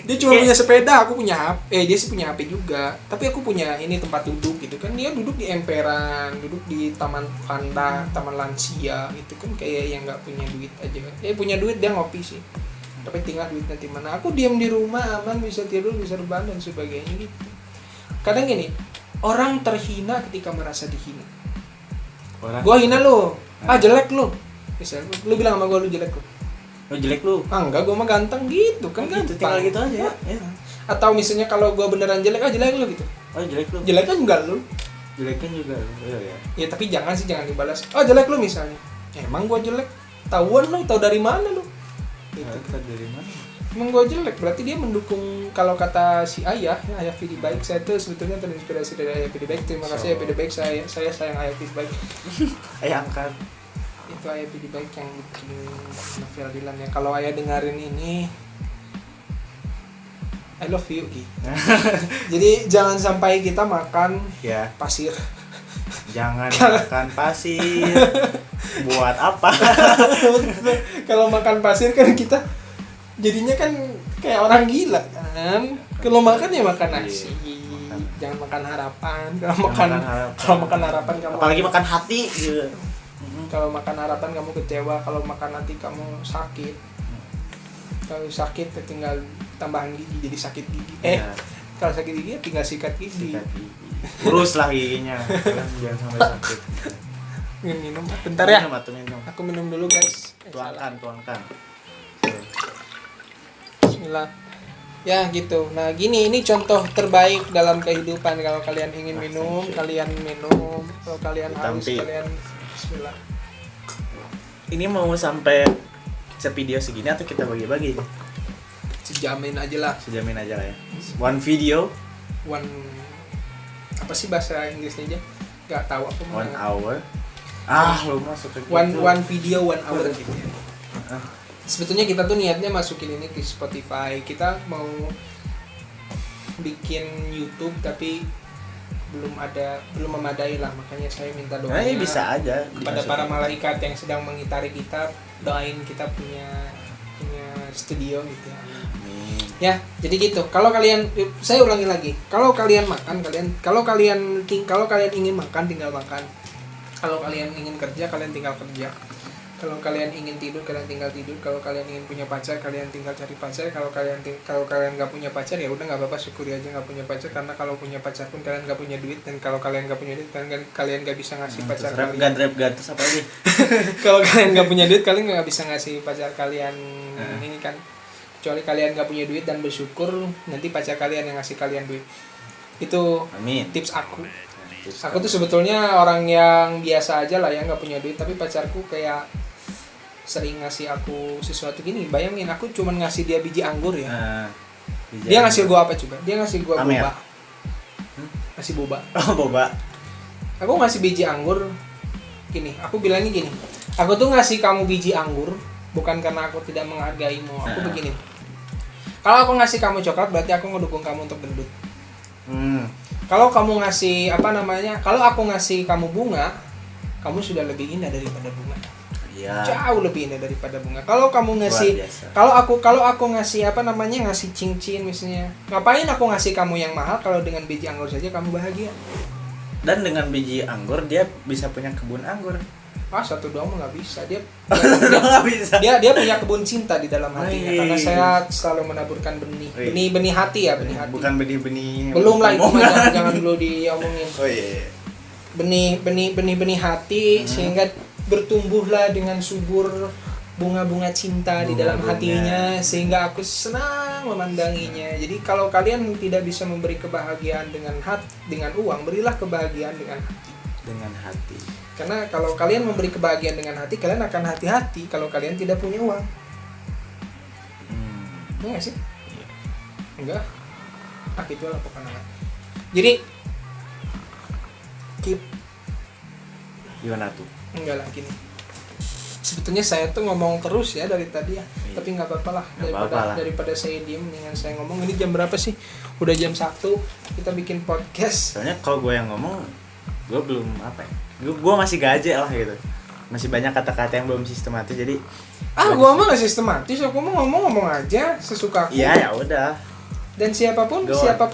Dia cuma punya sepeda, aku punya HP. Dia sih punya HP juga. Tapi aku punya ini tempat duduk gitu kan. Dia duduk di emperan, duduk di taman Fanda, taman lansia. Itu kan kayak yang nggak punya duit aja. Punya duit dia ngopi sih. Tapi tinggal duit nanti mana. Aku diam di rumah aman, bisa tidur, bisa rebahan dan sebagainya gitu. Kadang gini, orang terhina ketika merasa dihina. Gua hina lu, jelek lu. Bisa lu bilang sama gua lu jelek lu. Lu jelek lu. Enggak, gua mah ganteng gitu kan, Gitu, tinggal gitu aja ya. Atau misalnya kalau gua beneran jelek, jelek lu gitu. Jelek lu. Jelek kan enggak lu. Jelek kan juga lu. Iya. Ya tapi jangan dibalas. Jelek lu misalnya. Emang gua jelek? Tahuan lu, tahu dari mana lu? Gitu. Dari mana? Emang gue jelek, berarti dia mendukung. Kalau kata si ayah Vidi Baik, saya tuh sebetulnya terinspirasi dari ayah Vidi Baik. Terima kasih ayah Vidi Baik, saya sayang ayah Vidi Baik. Ayah angkat. Itu ayah Vidi Baik yang bikin novel Dilan ya. Kalau ayah dengerin ini, I love you Ki. Jadi jangan sampai kita makan pasir. Jangan makan pasir. Buat apa? Kalau makan pasir kan kita jadinya kan kayak orang gila kan. Kalau makan ya makan nasi. Jangan makan harapan. Kalau makan harapan kamu apalagi makan hati gitu. Kalau makan harapan kamu kecewa, kalau makan hati kamu sakit. Kalau sakit tinggal tambahan gigi jadi sakit gigi. Ya. Kalau sakit gigi ya tinggal sikat gigi. Sikat gigi. Urus lah giginya. Jangan sampai sakit. Minum bentar ya. Minum. Aku minum dulu guys. Tuangkan. Bismillah. Ya gitu. Nah gini, ini contoh terbaik dalam kehidupan. Kalau kalian ingin minum, kalian minum. Kalau kalian haus, kalian bismillah. Ini mau sampai sevideo segini atau kita bagi-bagi? Sejamin aja lah. Sejamin aja lah ya. One video, apa sih bahasa Inggrisnya aja? Gak tahu aku. 1 hour. Lu masuk ke one video 1 hour gitu ya. Sebetulnya kita tuh niatnya masukin ini ke Spotify. Kita mau bikin YouTube tapi belum memadai lah, makanya saya minta doanya bisa aja kepada para malaikat yang sedang mengitari kita, doain kita punya studio gitu ya. Amin. Ya, jadi gitu. Kalau kalian, saya ulangi lagi, kalau kalian ingin makan tinggal makan. Kalau kalian ingin kerja, kalian tinggal kerja. Kalau kalian ingin tidur, kalian tinggal tidur. Kalau kalian ingin punya pacar, kalian tinggal cari pacar. Kalau kalian nggak punya pacar, ya udah nggak apa-apa, syukuri aja nggak punya pacar. Karena kalau punya pacar pun kalian nggak punya duit, dan kalau kalian nggak punya duit, kalian nggak bisa ngasih pacar kalian. Gatus apa lagi? Kalau kalian nggak punya duit, kalian nggak bisa ngasih pacar kalian ini kan. Kecuali kalian nggak punya duit dan bersyukur, nanti pacar kalian yang ngasih kalian duit. Itu Amin. Tips aku. Aku tuh sebetulnya orang yang biasa aja lah ya, nggak punya duit, tapi pacarku kayak sering ngasih aku sesuatu gini. Bayangin, aku cuman ngasih dia biji anggur ya. Dia ngasih gua apa coba? Dia ngasih gua boba. Ngasih boba. Oh, boba. Aku ngasih biji anggur. Gini, aku bilangnya gini. Aku tuh ngasih kamu biji anggur bukan karena aku tidak menghargaimu. Aku begini. Kalau aku ngasih kamu coklat, berarti aku ngedukung kamu untuk gendut. Kalau kamu ngasih kalau aku ngasih kamu bunga, kamu sudah lebih indah daripada bunga. Ya. Jauh lebih indah daripada bunga. Kalau kamu ngasih, kalau aku ngasih ngasih cincin misalnya. Ngapain aku ngasih kamu yang mahal kalau dengan biji anggur saja kamu bahagia? Dan dengan biji anggur dia bisa punya kebun anggur. Satu doang mah nggak bisa. Dia nggak bisa. Dia punya kebun cinta di dalam hatinya. Karena saya selalu menaburkan benih hati ya, benih hati. Bukan benih-benih. Belum lah itu, jangan dulu diomongin. Benih hati sehingga bertumbuhlah dengan subur bunga-bunga cinta di dalam hatinya, sehingga aku senang memandanginya. Jadi kalau kalian tidak bisa memberi kebahagiaan dengan uang, berilah kebahagiaan dengan hati. Karena kalau kalian memberi kebahagiaan dengan hati, kalian akan hati-hati kalau kalian tidak punya uang. Enggak sih? Enggak. Itulah pokoknya. Jadi keep. Gimana tuh? Enggak lah, gini. Sebetulnya saya tuh ngomong terus ya dari tadi ya. Tapi nggak apa-apa lah, daripada saya diem dengan saya ngomong. Ini jam berapa sih? Udah jam 1. Kita bikin podcast. Soalnya kalau gue yang ngomong, gue belum gue masih gaje lah gitu. Masih banyak kata-kata yang belum sistematis, jadi gue mah nggak sistematis. Aku mau ngomong aja sesuka aku. Iya, ya udah. Dan siapapun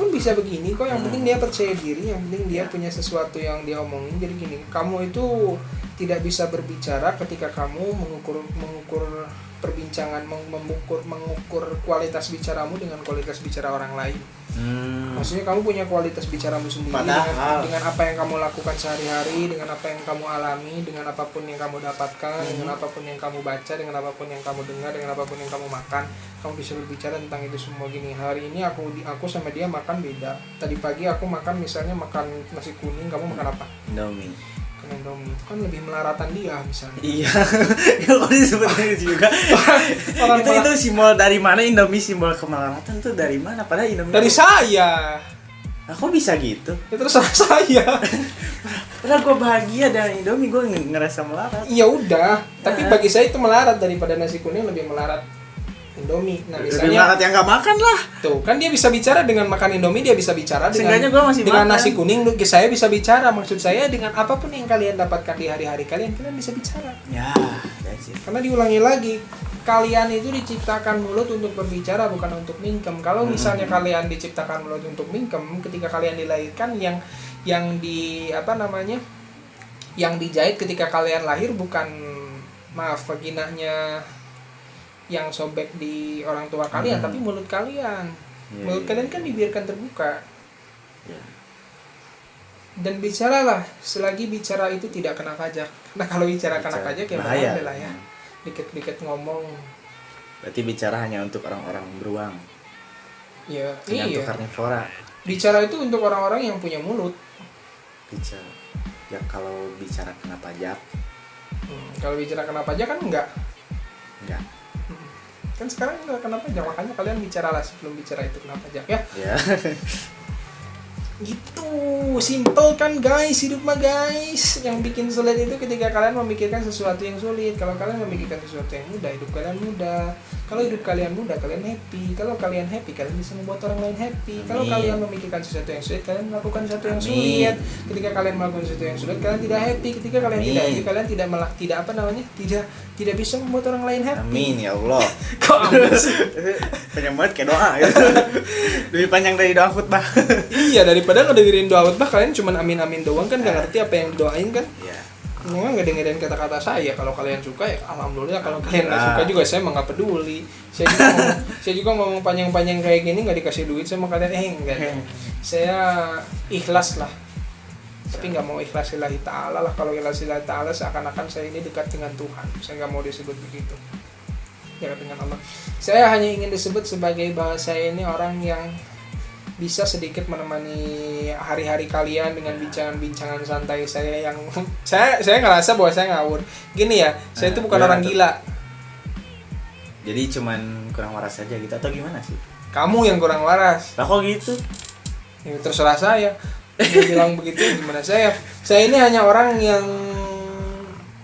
bisa begini kok. Yang penting dia percaya diri, yang penting dia punya sesuatu yang dia omongin. Jadi gini, kamu itu tidak bisa berbicara ketika kamu mengukur perbincangan, mengukur kualitas bicaramu dengan kualitas bicara orang lain. Maksudnya kamu punya kualitas bicaramu sendiri dengan apa yang kamu lakukan sehari-hari, dengan apa yang kamu alami, dengan apapun yang kamu dapatkan, dengan apapun yang kamu baca, dengan apapun yang kamu dengar, dengan apapun yang kamu makan, kamu bisa berbicara tentang itu semua. Gini, hari ini aku sama dia makan beda. Tadi pagi aku makan makan nasi kuning, kamu makan apa? Indomie. Itu kan lebih melaratan dia misalnya. Iya. Kalau disebutnya juga. itu simbol dari mana? Indomie simbol kemelaratan tuh dari mana? Padahal Indomie dari saya. Aku bisa gitu. Ya terserah saya. Padahal gue bahagia dengan Indomie, gue ngerasa melarat. Iya udah. Tapi bagi saya itu melarat daripada nasi kuning lebih melarat. Indomie. Nah, Lebih misalnya banget yang nggak makan lah. tuh kan dia bisa bicara dengan makan Indomie, dia bisa bicara Seenggaknya dengan gua masih dengan makan. nasi kuning. Saya bisa bicara, maksud saya dengan apapun yang kalian dapatkan di hari-hari kalian bisa bicara. Ya, that's it. Karena diulangi lagi, kalian itu diciptakan mulut untuk berbicara, bukan untuk mingkem. Kalau misalnya kalian diciptakan mulut untuk mingkem, ketika kalian dilahirkan yang di apa namanya, yang dijahit ketika kalian lahir bukan, maaf, vaginanya yang sobek di orang tua kalian, tapi mulut kalian. Mulut kalian kan dibiarkan terbuka. Ya. Dan bicaralah selagi bicara itu tidak kena pajak. Nah, kalau bicara kena pajak ya bahaya lah ya. Dikit-dikit ngomong. Berarti bicara hanya untuk orang-orang beruang. Ya, Hanya iya. untuk karnivora. Bicara itu untuk orang-orang yang punya mulut. Bicara. Ya kalau bicara kena pajak, Kalau bicara kena pajak kan enggak. enggak. Kan sekarang enggak kena pajak, makanya kalian bicaralah sebelum bicara itu kena pajak ya. Ya. Gitu, simple kan guys, hidup mah guys. Yang bikin sulit itu ketika kalian memikirkan sesuatu yang sulit. Kalau kalian memikirkan sesuatu yang mudah, hidup kalian mudah. Kalau hidup kalian mudah, kalian happy. Kalau kalian happy, kalian bisa membuat orang lain happy. Kalau kalian memikirkan sesuatu yang sulit, kalian melakukan sesuatu yang sulit. Ketika kalian melakukan sesuatu yang sulit, kalian tidak happy. Ketika kalian tidak happy, kalian tidak bisa membuat orang lain happy. Amin ya Allah. Kok amin sih? Panjang banget kayak doa gitu. Lebih panjang dari doa khutbah. Iya, daripada ngedengerin doa khutbah kalian cuma amin-amin doang kan, nggak ngerti apa yang didoain kan. Ya. Memang nggak dengerin kata-kata saya. Kalau kalian suka ya alhamdulillah, kalau kalian nggak suka juga saya emang nggak peduli. Saya juga ngomong panjang-panjang kayak gini nggak dikasih duit sama kalian, enggak. Saya ikhlas lah, tapi nggak mau ikhlas lillahi ta'ala lah. Kalau ikhlas lillahi ta'ala seakan-akan saya ini dekat dengan Tuhan. Saya nggak mau disebut begitu, dekat dengan Allah. Saya hanya ingin disebut sebagai bahwa saya ini orang yang bisa sedikit menemani hari-hari kalian dengan bincangan-bincangan santai saya yang saya ngerasa bahwa saya ngawur. Gini ya, saya itu bukan orang gila. Jadi cuman kurang waras aja gitu atau gimana sih? Kamu yang kurang waras. Lah kok gitu? Ya, terserah saya. Dia bilang begitu gimana saya? Saya ini hanya orang yang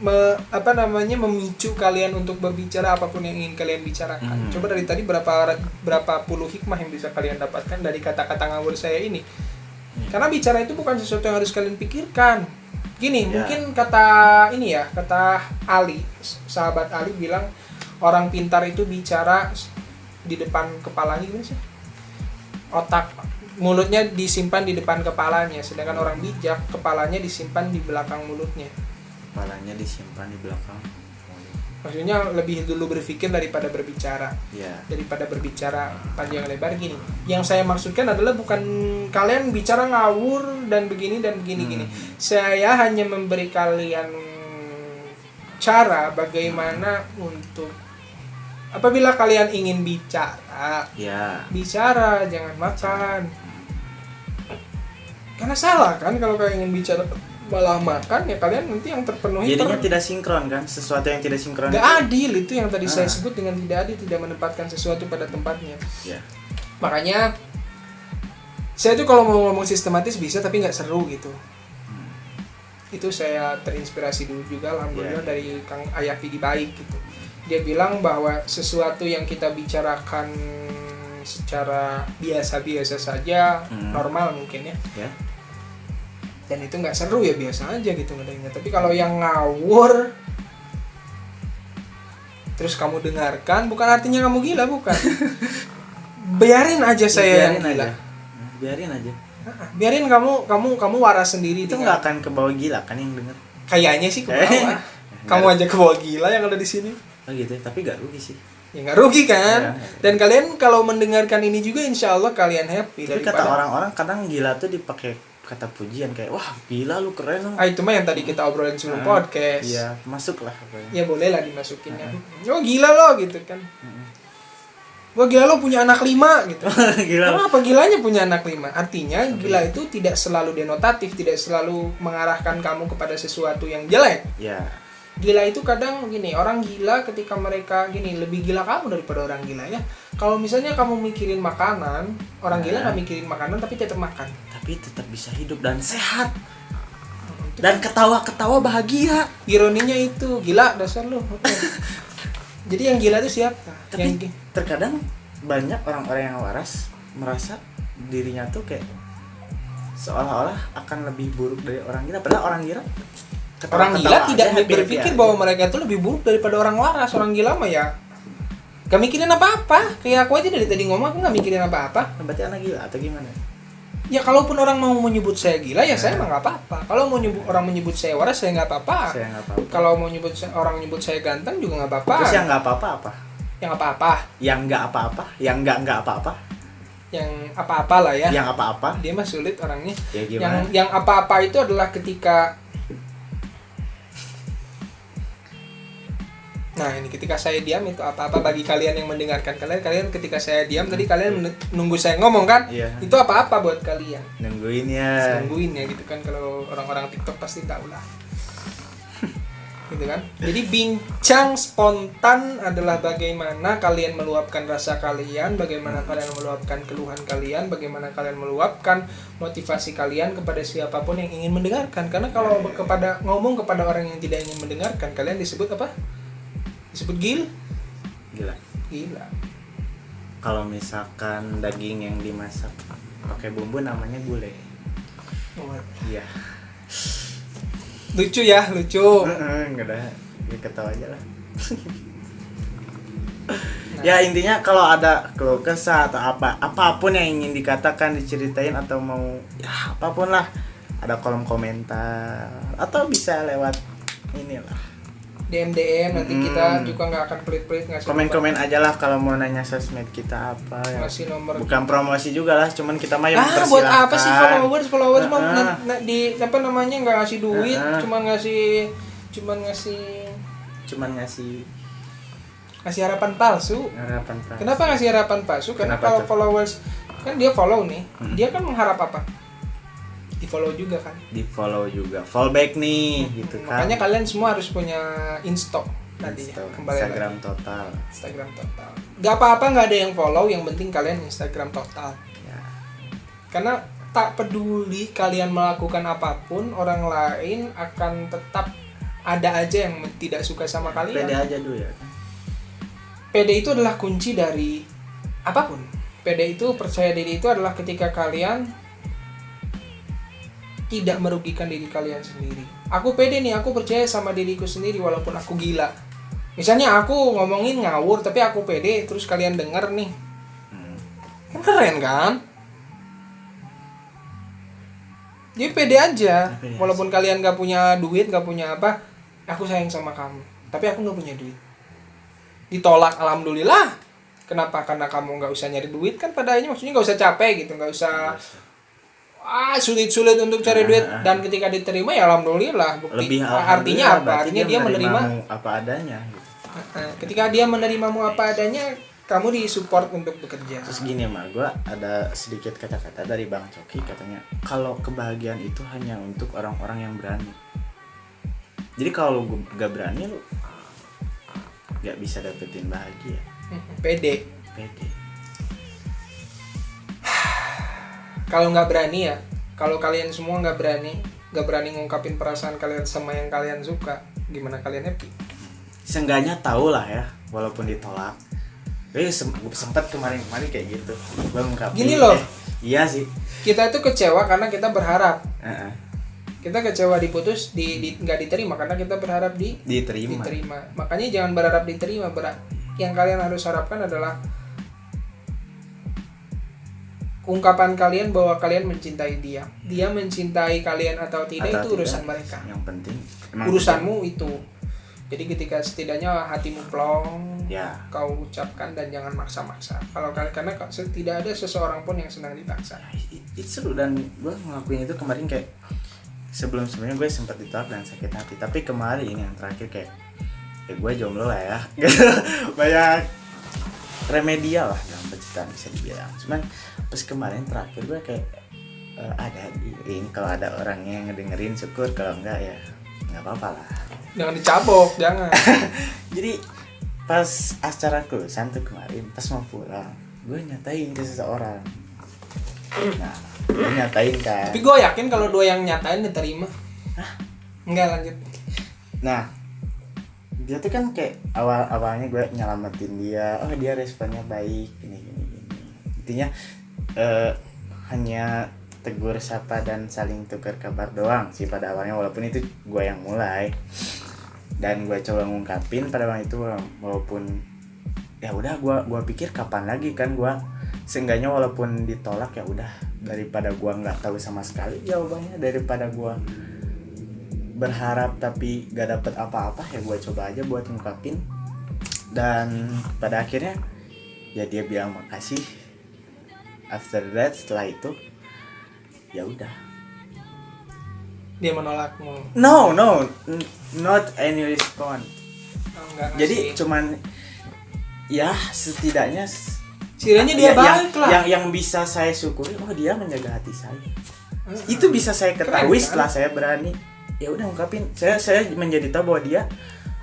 memicu kalian untuk berbicara apapun yang ingin kalian bicarakan. Coba dari tadi berapa puluh hikmah yang bisa kalian dapatkan dari kata-kata ngawur saya ini. Karena bicara itu bukan sesuatu yang harus kalian pikirkan. Gini, mungkin kata Ali, sahabat Ali bilang orang pintar itu bicara di depan kepalanya, gimana sih? Mulutnya disimpan di depan kepalanya, sedangkan orang bijak kepalanya disimpan di belakang mulutnya. Kepalanya disimpan di belakang. Maksudnya lebih dulu berpikir daripada berbicara. Ya. Daripada berbicara panjang lebar gini. Yang saya maksudkan adalah bukan kalian bicara ngawur dan begini gini. Saya hanya memberi kalian cara bagaimana untuk apabila kalian ingin bicara. Ya. Bicara, jangan makan. Karena salah kan kalau kalian ingin bicara malah makan, ya kalian nanti yang terpenuhi jadinya tidak sinkron kan, sesuatu yang tidak sinkron gak adil. Itu yang tadi saya sebut dengan tidak adil, tidak menempatkan sesuatu pada tempatnya. Makanya saya tuh kalau mau ngomong sistematis bisa, tapi nggak seru gitu. Itu saya terinspirasi dulu juga alhamdulillah dari Kang Ayapi di Baik gitu. Dia bilang bahwa sesuatu yang kita bicarakan secara biasa-biasa saja, normal mungkin ya. Dan itu nggak seru ya biasa aja gitu ngedengarnya. Tapi kalau yang ngawur terus kamu dengarkan, bukan artinya kamu gila, bukan. Biarin aja saya yang gila. Biarin aja. Biarin kamu waras sendiri. Itu nggak akan kebawa gila kan yang denger. Kayaknya sih kebawa. Kamu aja kebawa gila yang ada di sini. Oh gitu, tapi nggak rugi sih. Ya nggak rugi kan. Dan kalian kalau mendengarkan ini juga insya Allah kalian happy. Tapi kata orang-orang kadang gila tuh dipakai kata pujian kayak wah gila lu keren dong. Itu mah yang tadi kita obrolin sebelum podcast. Iya, masuk lah pokoknya. Ya boleh lah dimasukin ya. Oh gila lo gitu kan. Wah gila lo punya anak 5 gitu. Gila. Kenapa gilanya punya anak 5? Artinya gila itu tidak selalu denotatif, tidak selalu mengarahkan kamu kepada sesuatu yang jelek. Ya. Gila itu kadang gini, orang gila ketika mereka gini, lebih gila kamu daripada orang gila ya. Kalau misalnya kamu mikirin makanan, orang gila nggak mikirin makanan tapi tetap makan. Tapi tetap bisa hidup dan sehat. Dan ketawa-ketawa bahagia. Ironinya itu, gila dasar lu. Jadi yang gila itu siapa? Tapi terkadang banyak orang-orang yang waras merasa dirinya tuh kayak seolah-olah akan lebih buruk dari orang gila, padahal orang gila tidak berpikir bahwa mereka itu lebih buruk daripada orang waras. Orang gila mah ya gak mikirin apa-apa. Kayak aku aja dari tadi ngomong, aku gak mikirin apa-apa. Berarti anak gila atau gimana? Ya kalaupun orang mau menyebut saya gila ya saya mah nggak apa-apa. Kalau mau orang menyebut saya waras saya nggak apa-apa. Kalau mau orang nyebut saya ganteng juga nggak apa-apa. Terus yang nggak apa-apa apa? Yang apa-apa? Yang nggak apa-apa? Yang nggak apa-apa? Yang apa-apa lah ya. Yang apa-apa? Dia mah sulit orangnya. Ya, gimana? Yang apa-apa itu adalah ketika Nah ini ketika saya diam itu apa-apa bagi kalian yang mendengarkan. Kalian ketika saya diam tadi kalian nunggu saya ngomong kan? Iya. Itu apa-apa buat kalian. Nungguin ya gitu kan, kalau orang-orang TikTok pasti tahu lah. Gitu kan. Jadi bincang spontan adalah bagaimana kalian meluapkan rasa kalian, bagaimana kalian meluapkan keluhan kalian, bagaimana kalian meluapkan motivasi kalian kepada siapapun yang ingin mendengarkan. Karena kalau ngomong kepada orang yang tidak ingin mendengarkan, kalian disebut apa? Disebut gila. Kalau misalkan daging yang dimasak pakai bumbu namanya gulai. Iya. Lucu ya, lucu. Enggak ada, ya ketawa aja lah. Ya intinya kalau ada keluh kesah atau apapun yang ingin dikatakan, diceritain atau mau ya apapun lah, ada kolom komentar atau bisa lewat inilah DM nanti kita juga nggak akan pelit-pelit ngasih komen aja lah kalau mau nanya sosmed kita apa ya. Ngasih nomor bukan promosi juga lah, cuman kita mah yang mempersilahkan. Buat apa sih followers mah di apa namanya nggak ngasih duit, cuman ngasih harapan palsu. Kenapa ngasih harapan palsu? Karena kalau followers kan dia follow nih, dia kan mengharap apa? Di follow juga, fallback nih gitu kan. Makanya kalian semua harus punya instock nantinya. Kembali Instagram lagi. Instagram total. Gak apa-apa nggak ada yang follow, yang penting kalian Instagram total ya. Karena tak peduli kalian melakukan apapun, orang lain akan tetap ada aja yang tidak suka sama kalian. Pede aja dulu ya. Pede itu adalah kunci dari apapun. Pede itu, percaya diri itu adalah ketika kalian tidak merugikan diri kalian sendiri. Aku pede nih, aku percaya sama diriku sendiri walaupun aku gila. Misalnya aku ngomongin ngawur tapi aku pede, terus kalian denger nih. Kan keren kan? Jadi pede aja. Walaupun kalian gak punya duit, gak punya apa, aku sayang sama kamu. Tapi aku gak punya duit. Ditolak, alhamdulillah. Kenapa? Karena kamu gak usah nyari duit kan pada akhirnya, maksudnya gak usah capek gitu, gak usah sulit-sulit untuk cari duit, dan ketika diterima ya alhamdulillah. Bukti artinya apa? Artinya dia menerima apa adanya gitu. Ketika dia menerimamu apa adanya, kamu disupport untuk bekerja. Terus gini mah, gue ada sedikit kata-kata dari Bang Coki, katanya kalau kebahagiaan itu hanya untuk orang-orang yang berani. Jadi kalau lu gak berani, lu gak bisa dapetin bahagia. Pede. Kalau nggak berani ya, kalau kalian semua nggak berani ngungkapin perasaan kalian sama yang kalian suka, gimana kalian happy? Seenggaknya tahu lah ya, walaupun ditolak. Sempat kemarin kayak gitu. Gue ngungkapin. Gini loh. Iya sih. Kita itu kecewa karena kita berharap. Kita kecewa diputus, nggak diterima karena kita berharap diterima. Makanya jangan berharap diterima. Yang kalian harus harapkan adalah ungkapan kalian bahwa kalian mencintai dia. Dia mencintai kalian atau tidak itu urusan mereka. Yang penting urusanmu itu. Jadi ketika setidaknya hatimu plong, ya, kau ucapkan dan jangan maksa-maksa. Karena tidak ada seseorang pun yang senang dipaksa. Itu seru, dan gue ngelakuin itu kemarin kayak sebelumnya gue sempat ditolak dan sakit hati. Tapi kemarin ini yang terakhir kayak gue jomblo lah ya. Banyak remedial lah dalam penciptaan bisa dibilang. Cuman pas kemarin terakhir gue kayak ada ini, kalau ada orangnya yang ngedengerin syukur, kalau enggak ya nggak apa-apa lah. Jangan dicabok, jangan. Jadi pas acara kelulusan tuh kemarin, pas mau pulang, gue nyatain ke seseorang. Nah, gue nyatain kan. Tapi gue yakin kalau dua yang nyatain diterima. Hah? Enggak, lanjut. Nah, dia tuh kan kayak awalnya gue nyelamatin dia, oh dia responnya baik gini. Intinya hanya tegur sapa dan saling tukar kabar doang sih pada awalnya, walaupun itu gue yang mulai dan gue coba ngungkapin pada waktu itu, walaupun ya udah gue pikir kapan lagi kan gue seenggaknya walaupun ditolak ya udah, daripada gue nggak tahu sama sekali jawabannya, daripada gue berharap tapi gak dapet apa-apa, ya gue coba aja buat ngungkapin. Dan pada akhirnya ya dia bilang makasih. After that, setelah itu ya udah, Dia menolakmu. no not any response. Oh, enggak Jadi ngasih. cuman ya setidaknya Kiranya dia baik lah. yang bisa saya syukuri, oh dia menjaga hati saya. Itu bisa saya ketahui Keren, kan? setelah saya berani ya udah ungkapin. Saya menjadi tahu bahwa dia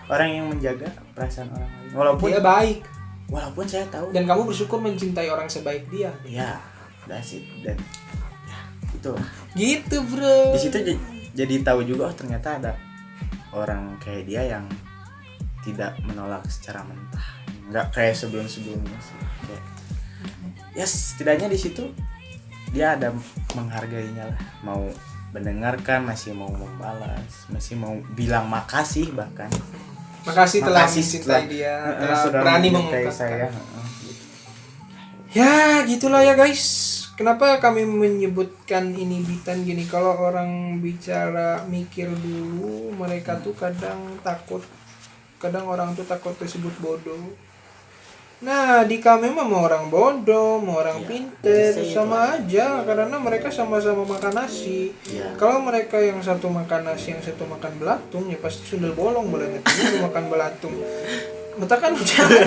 orang yang menjaga perasaan orang lain, Dia baik. walaupun saya tahu Dan kamu bersyukur mencintai orang sebaik dia. ya that's it. Dan ya itu Gitu bro. di situ jadi tahu juga, oh ternyata ada orang kayak dia yang tidak menolak secara mentah, nggak kayak sebelumnya sih. Kayak ya setidaknya di situ dia ada menghargainya lah, mau mendengarkan, masih mau membalas, masih mau bilang makasih, bahkan Makasih telah makasih mencintai dia, telah sudah berani mencintai mengungkapkan. saya. Ya gitulah ya guys. Kenapa kami menyebutkan ini Bitan gini? Kalau orang bicara mikir dulu, mereka tuh kadang takut. Kadang orang tuh takut disebut bodoh. Nah di kami mah mau orang bodoh, mau orang Ya, pinter, bisa sama aja. Karena mereka sama-sama makan nasi. Ya. Kalau mereka yang satu makan nasi, yang satu makan belatung, ya pasti sundel bolong boleh makan belatung. Metakan jangan.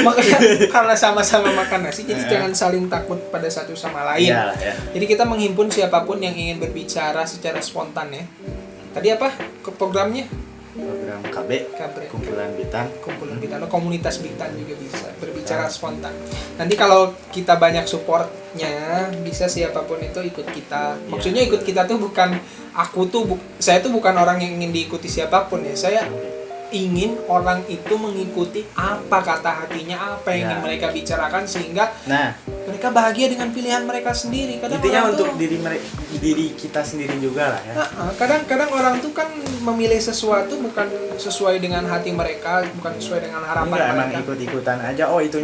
Makanya karena sama-sama makan nasi, jadi jangan saling takut pada satu sama lain. Iyalah, ya. Jadi kita menghimpun siapapun yang ingin berbicara secara spontan ya. Tadi apa ke programnya? Program KB Kabre. kumpulan Bitan. Kumpulan Bitan, komunitas Bitan juga bisa berbicara spontan. Nanti kalau kita banyak supportnya, bisa siapapun itu ikut kita. Maksudnya ikut kita tuh bukan saya tuh bukan orang yang ingin diikuti siapapun ya. Saya ingin orang itu mengikuti apa kata hatinya, apa yang ingin Ya. mereka bicarakan, sehingga Nah, mereka bahagia dengan pilihan mereka sendiri. Kadang intinya orang untuk tuh, diri kita sendiri juga lah ya. kadang orang tuh kan memilih sesuatu bukan sesuai dengan hati mereka, bukan sesuai dengan harapan Enggak, emang mereka. ikut-ikutan aja. Oh, itu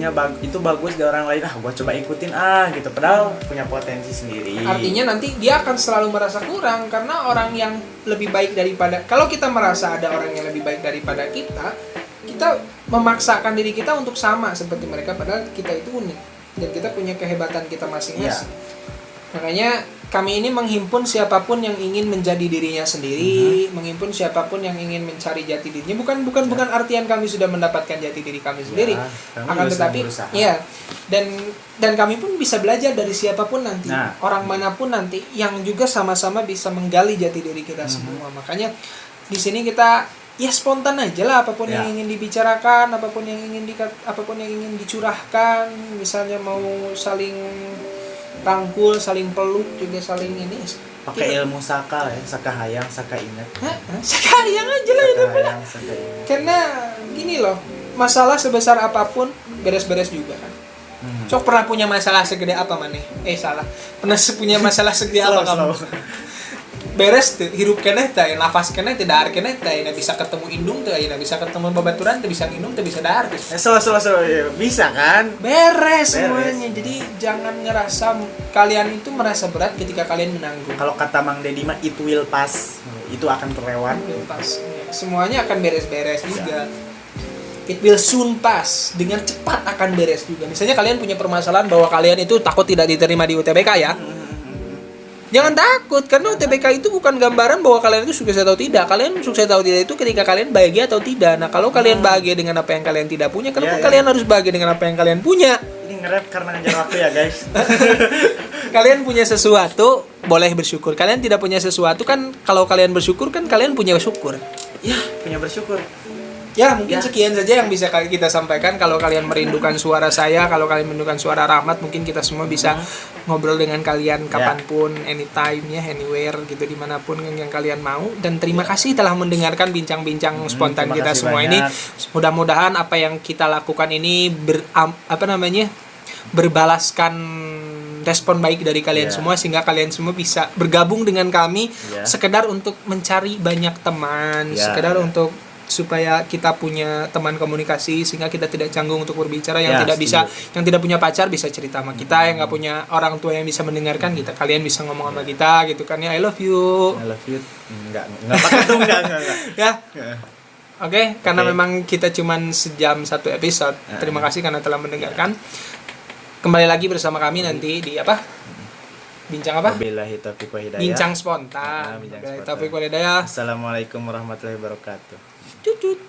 bagus di orang lain. Gua coba ikutin gitu. Padahal punya potensi sendiri. Artinya nanti dia akan selalu merasa kurang karena orang yang lebih baik daripada, kalau kita merasa ada orang yang lebih baik daripada kita memaksakan diri kita untuk sama seperti mereka, padahal kita itu unik dan kita punya kehebatan kita masing-masing. Makanya kami ini menghimpun siapapun yang ingin menjadi dirinya sendiri, menghimpun siapapun yang ingin mencari jati dirinya. Bukan artian kami sudah mendapatkan jati diri kami sendiri, kami akan juga tetapi sedang berusaha. ya, dan kami pun bisa belajar dari siapapun nanti, Nah. orang manapun nanti yang juga sama-sama bisa menggali jati diri kita semua. Makanya di sini kita ya spontan aja lah, apapun Ya. yang ingin dibicarakan, apapun yang ingin dicurahkan, misalnya mau saling rangkul, saling peluk, juga saling ini. Pakai ilmu saka ya, saka hayang, saka ingat. Sekalian aja lah itu. Saka hayang, saka ingat. Karena gini loh, masalah sebesar apapun beres-beres juga kan. Sok pernah punya masalah segede apa maneh? Salah. Pernah punya masalah segede apa kamu? Beres tuh, hirup keneh teh, nafas keneh teh, dahar keneh teh, na bisa ketemu indung teh, na bisa ketemu babaturan teh, bisa minum teh, bisa dahar teh. Slow, bisa kan? Beres semuanya. Jadi jangan ngerasa kalian itu merasa berat ketika kalian menanggung. Kalau kata Mang Deddy mah it will pass. Itu akan terlewat. Pas. Semuanya akan beres-beres juga. It will soon pass. Dengan cepat akan beres juga. Misalnya kalian punya permasalahan bahwa kalian itu takut tidak diterima di UTBK ya. Jangan takut, karena UTBK itu bukan gambaran bahwa kalian itu sukses atau tidak. Kalian sukses atau tidak itu ketika kalian bahagia atau tidak. Nah, kalau kalian bahagia dengan apa yang kalian tidak punya, kenapa kalian harus bahagia dengan apa yang kalian punya? Ini nge-rap karena ngejar waktu ya guys. Kalian punya sesuatu, boleh bersyukur. Kalian tidak punya sesuatu kan, kalau kalian bersyukur kan kalian punya syukur. Ya, punya bersyukur. Ya mungkin sekian saja yang bisa kita sampaikan. Kalau kalian merindukan suara saya, kalau kalian merindukan suara Rahmat, mungkin kita semua bisa ngobrol dengan kalian kapanpun, anytime ya, anywhere gitu, dimanapun yang kalian mau. Dan terima kasih telah mendengarkan bincang-bincang spontan kita semua banyak. ini. Mudah-mudahan apa yang kita lakukan ini berbalaskan respon baik dari kalian semua, sehingga kalian semua bisa bergabung dengan kami sekedar untuk mencari banyak teman, sekedar untuk supaya kita punya teman komunikasi, sehingga kita tidak canggung untuk berbicara, yang yang tidak punya pacar bisa cerita sama kita, yang nggak punya orang tua yang bisa mendengarkan kita, kalian bisa ngomong sama kita gitu kan ya. I love you Enggak pakai dong, enggak. ya. Oke, karena memang kita cuman sejam satu episode. Terima kasih karena telah mendengarkan. Kembali lagi bersama kami nanti di apa? Bincang apa? Wabillahi taufiq wa hidayah. Bincang spontan. Bincang Wabillahi spontan. taufiq wal hidayah. Assalamualaikum warahmatullahi wabarakatuh. Cut cut.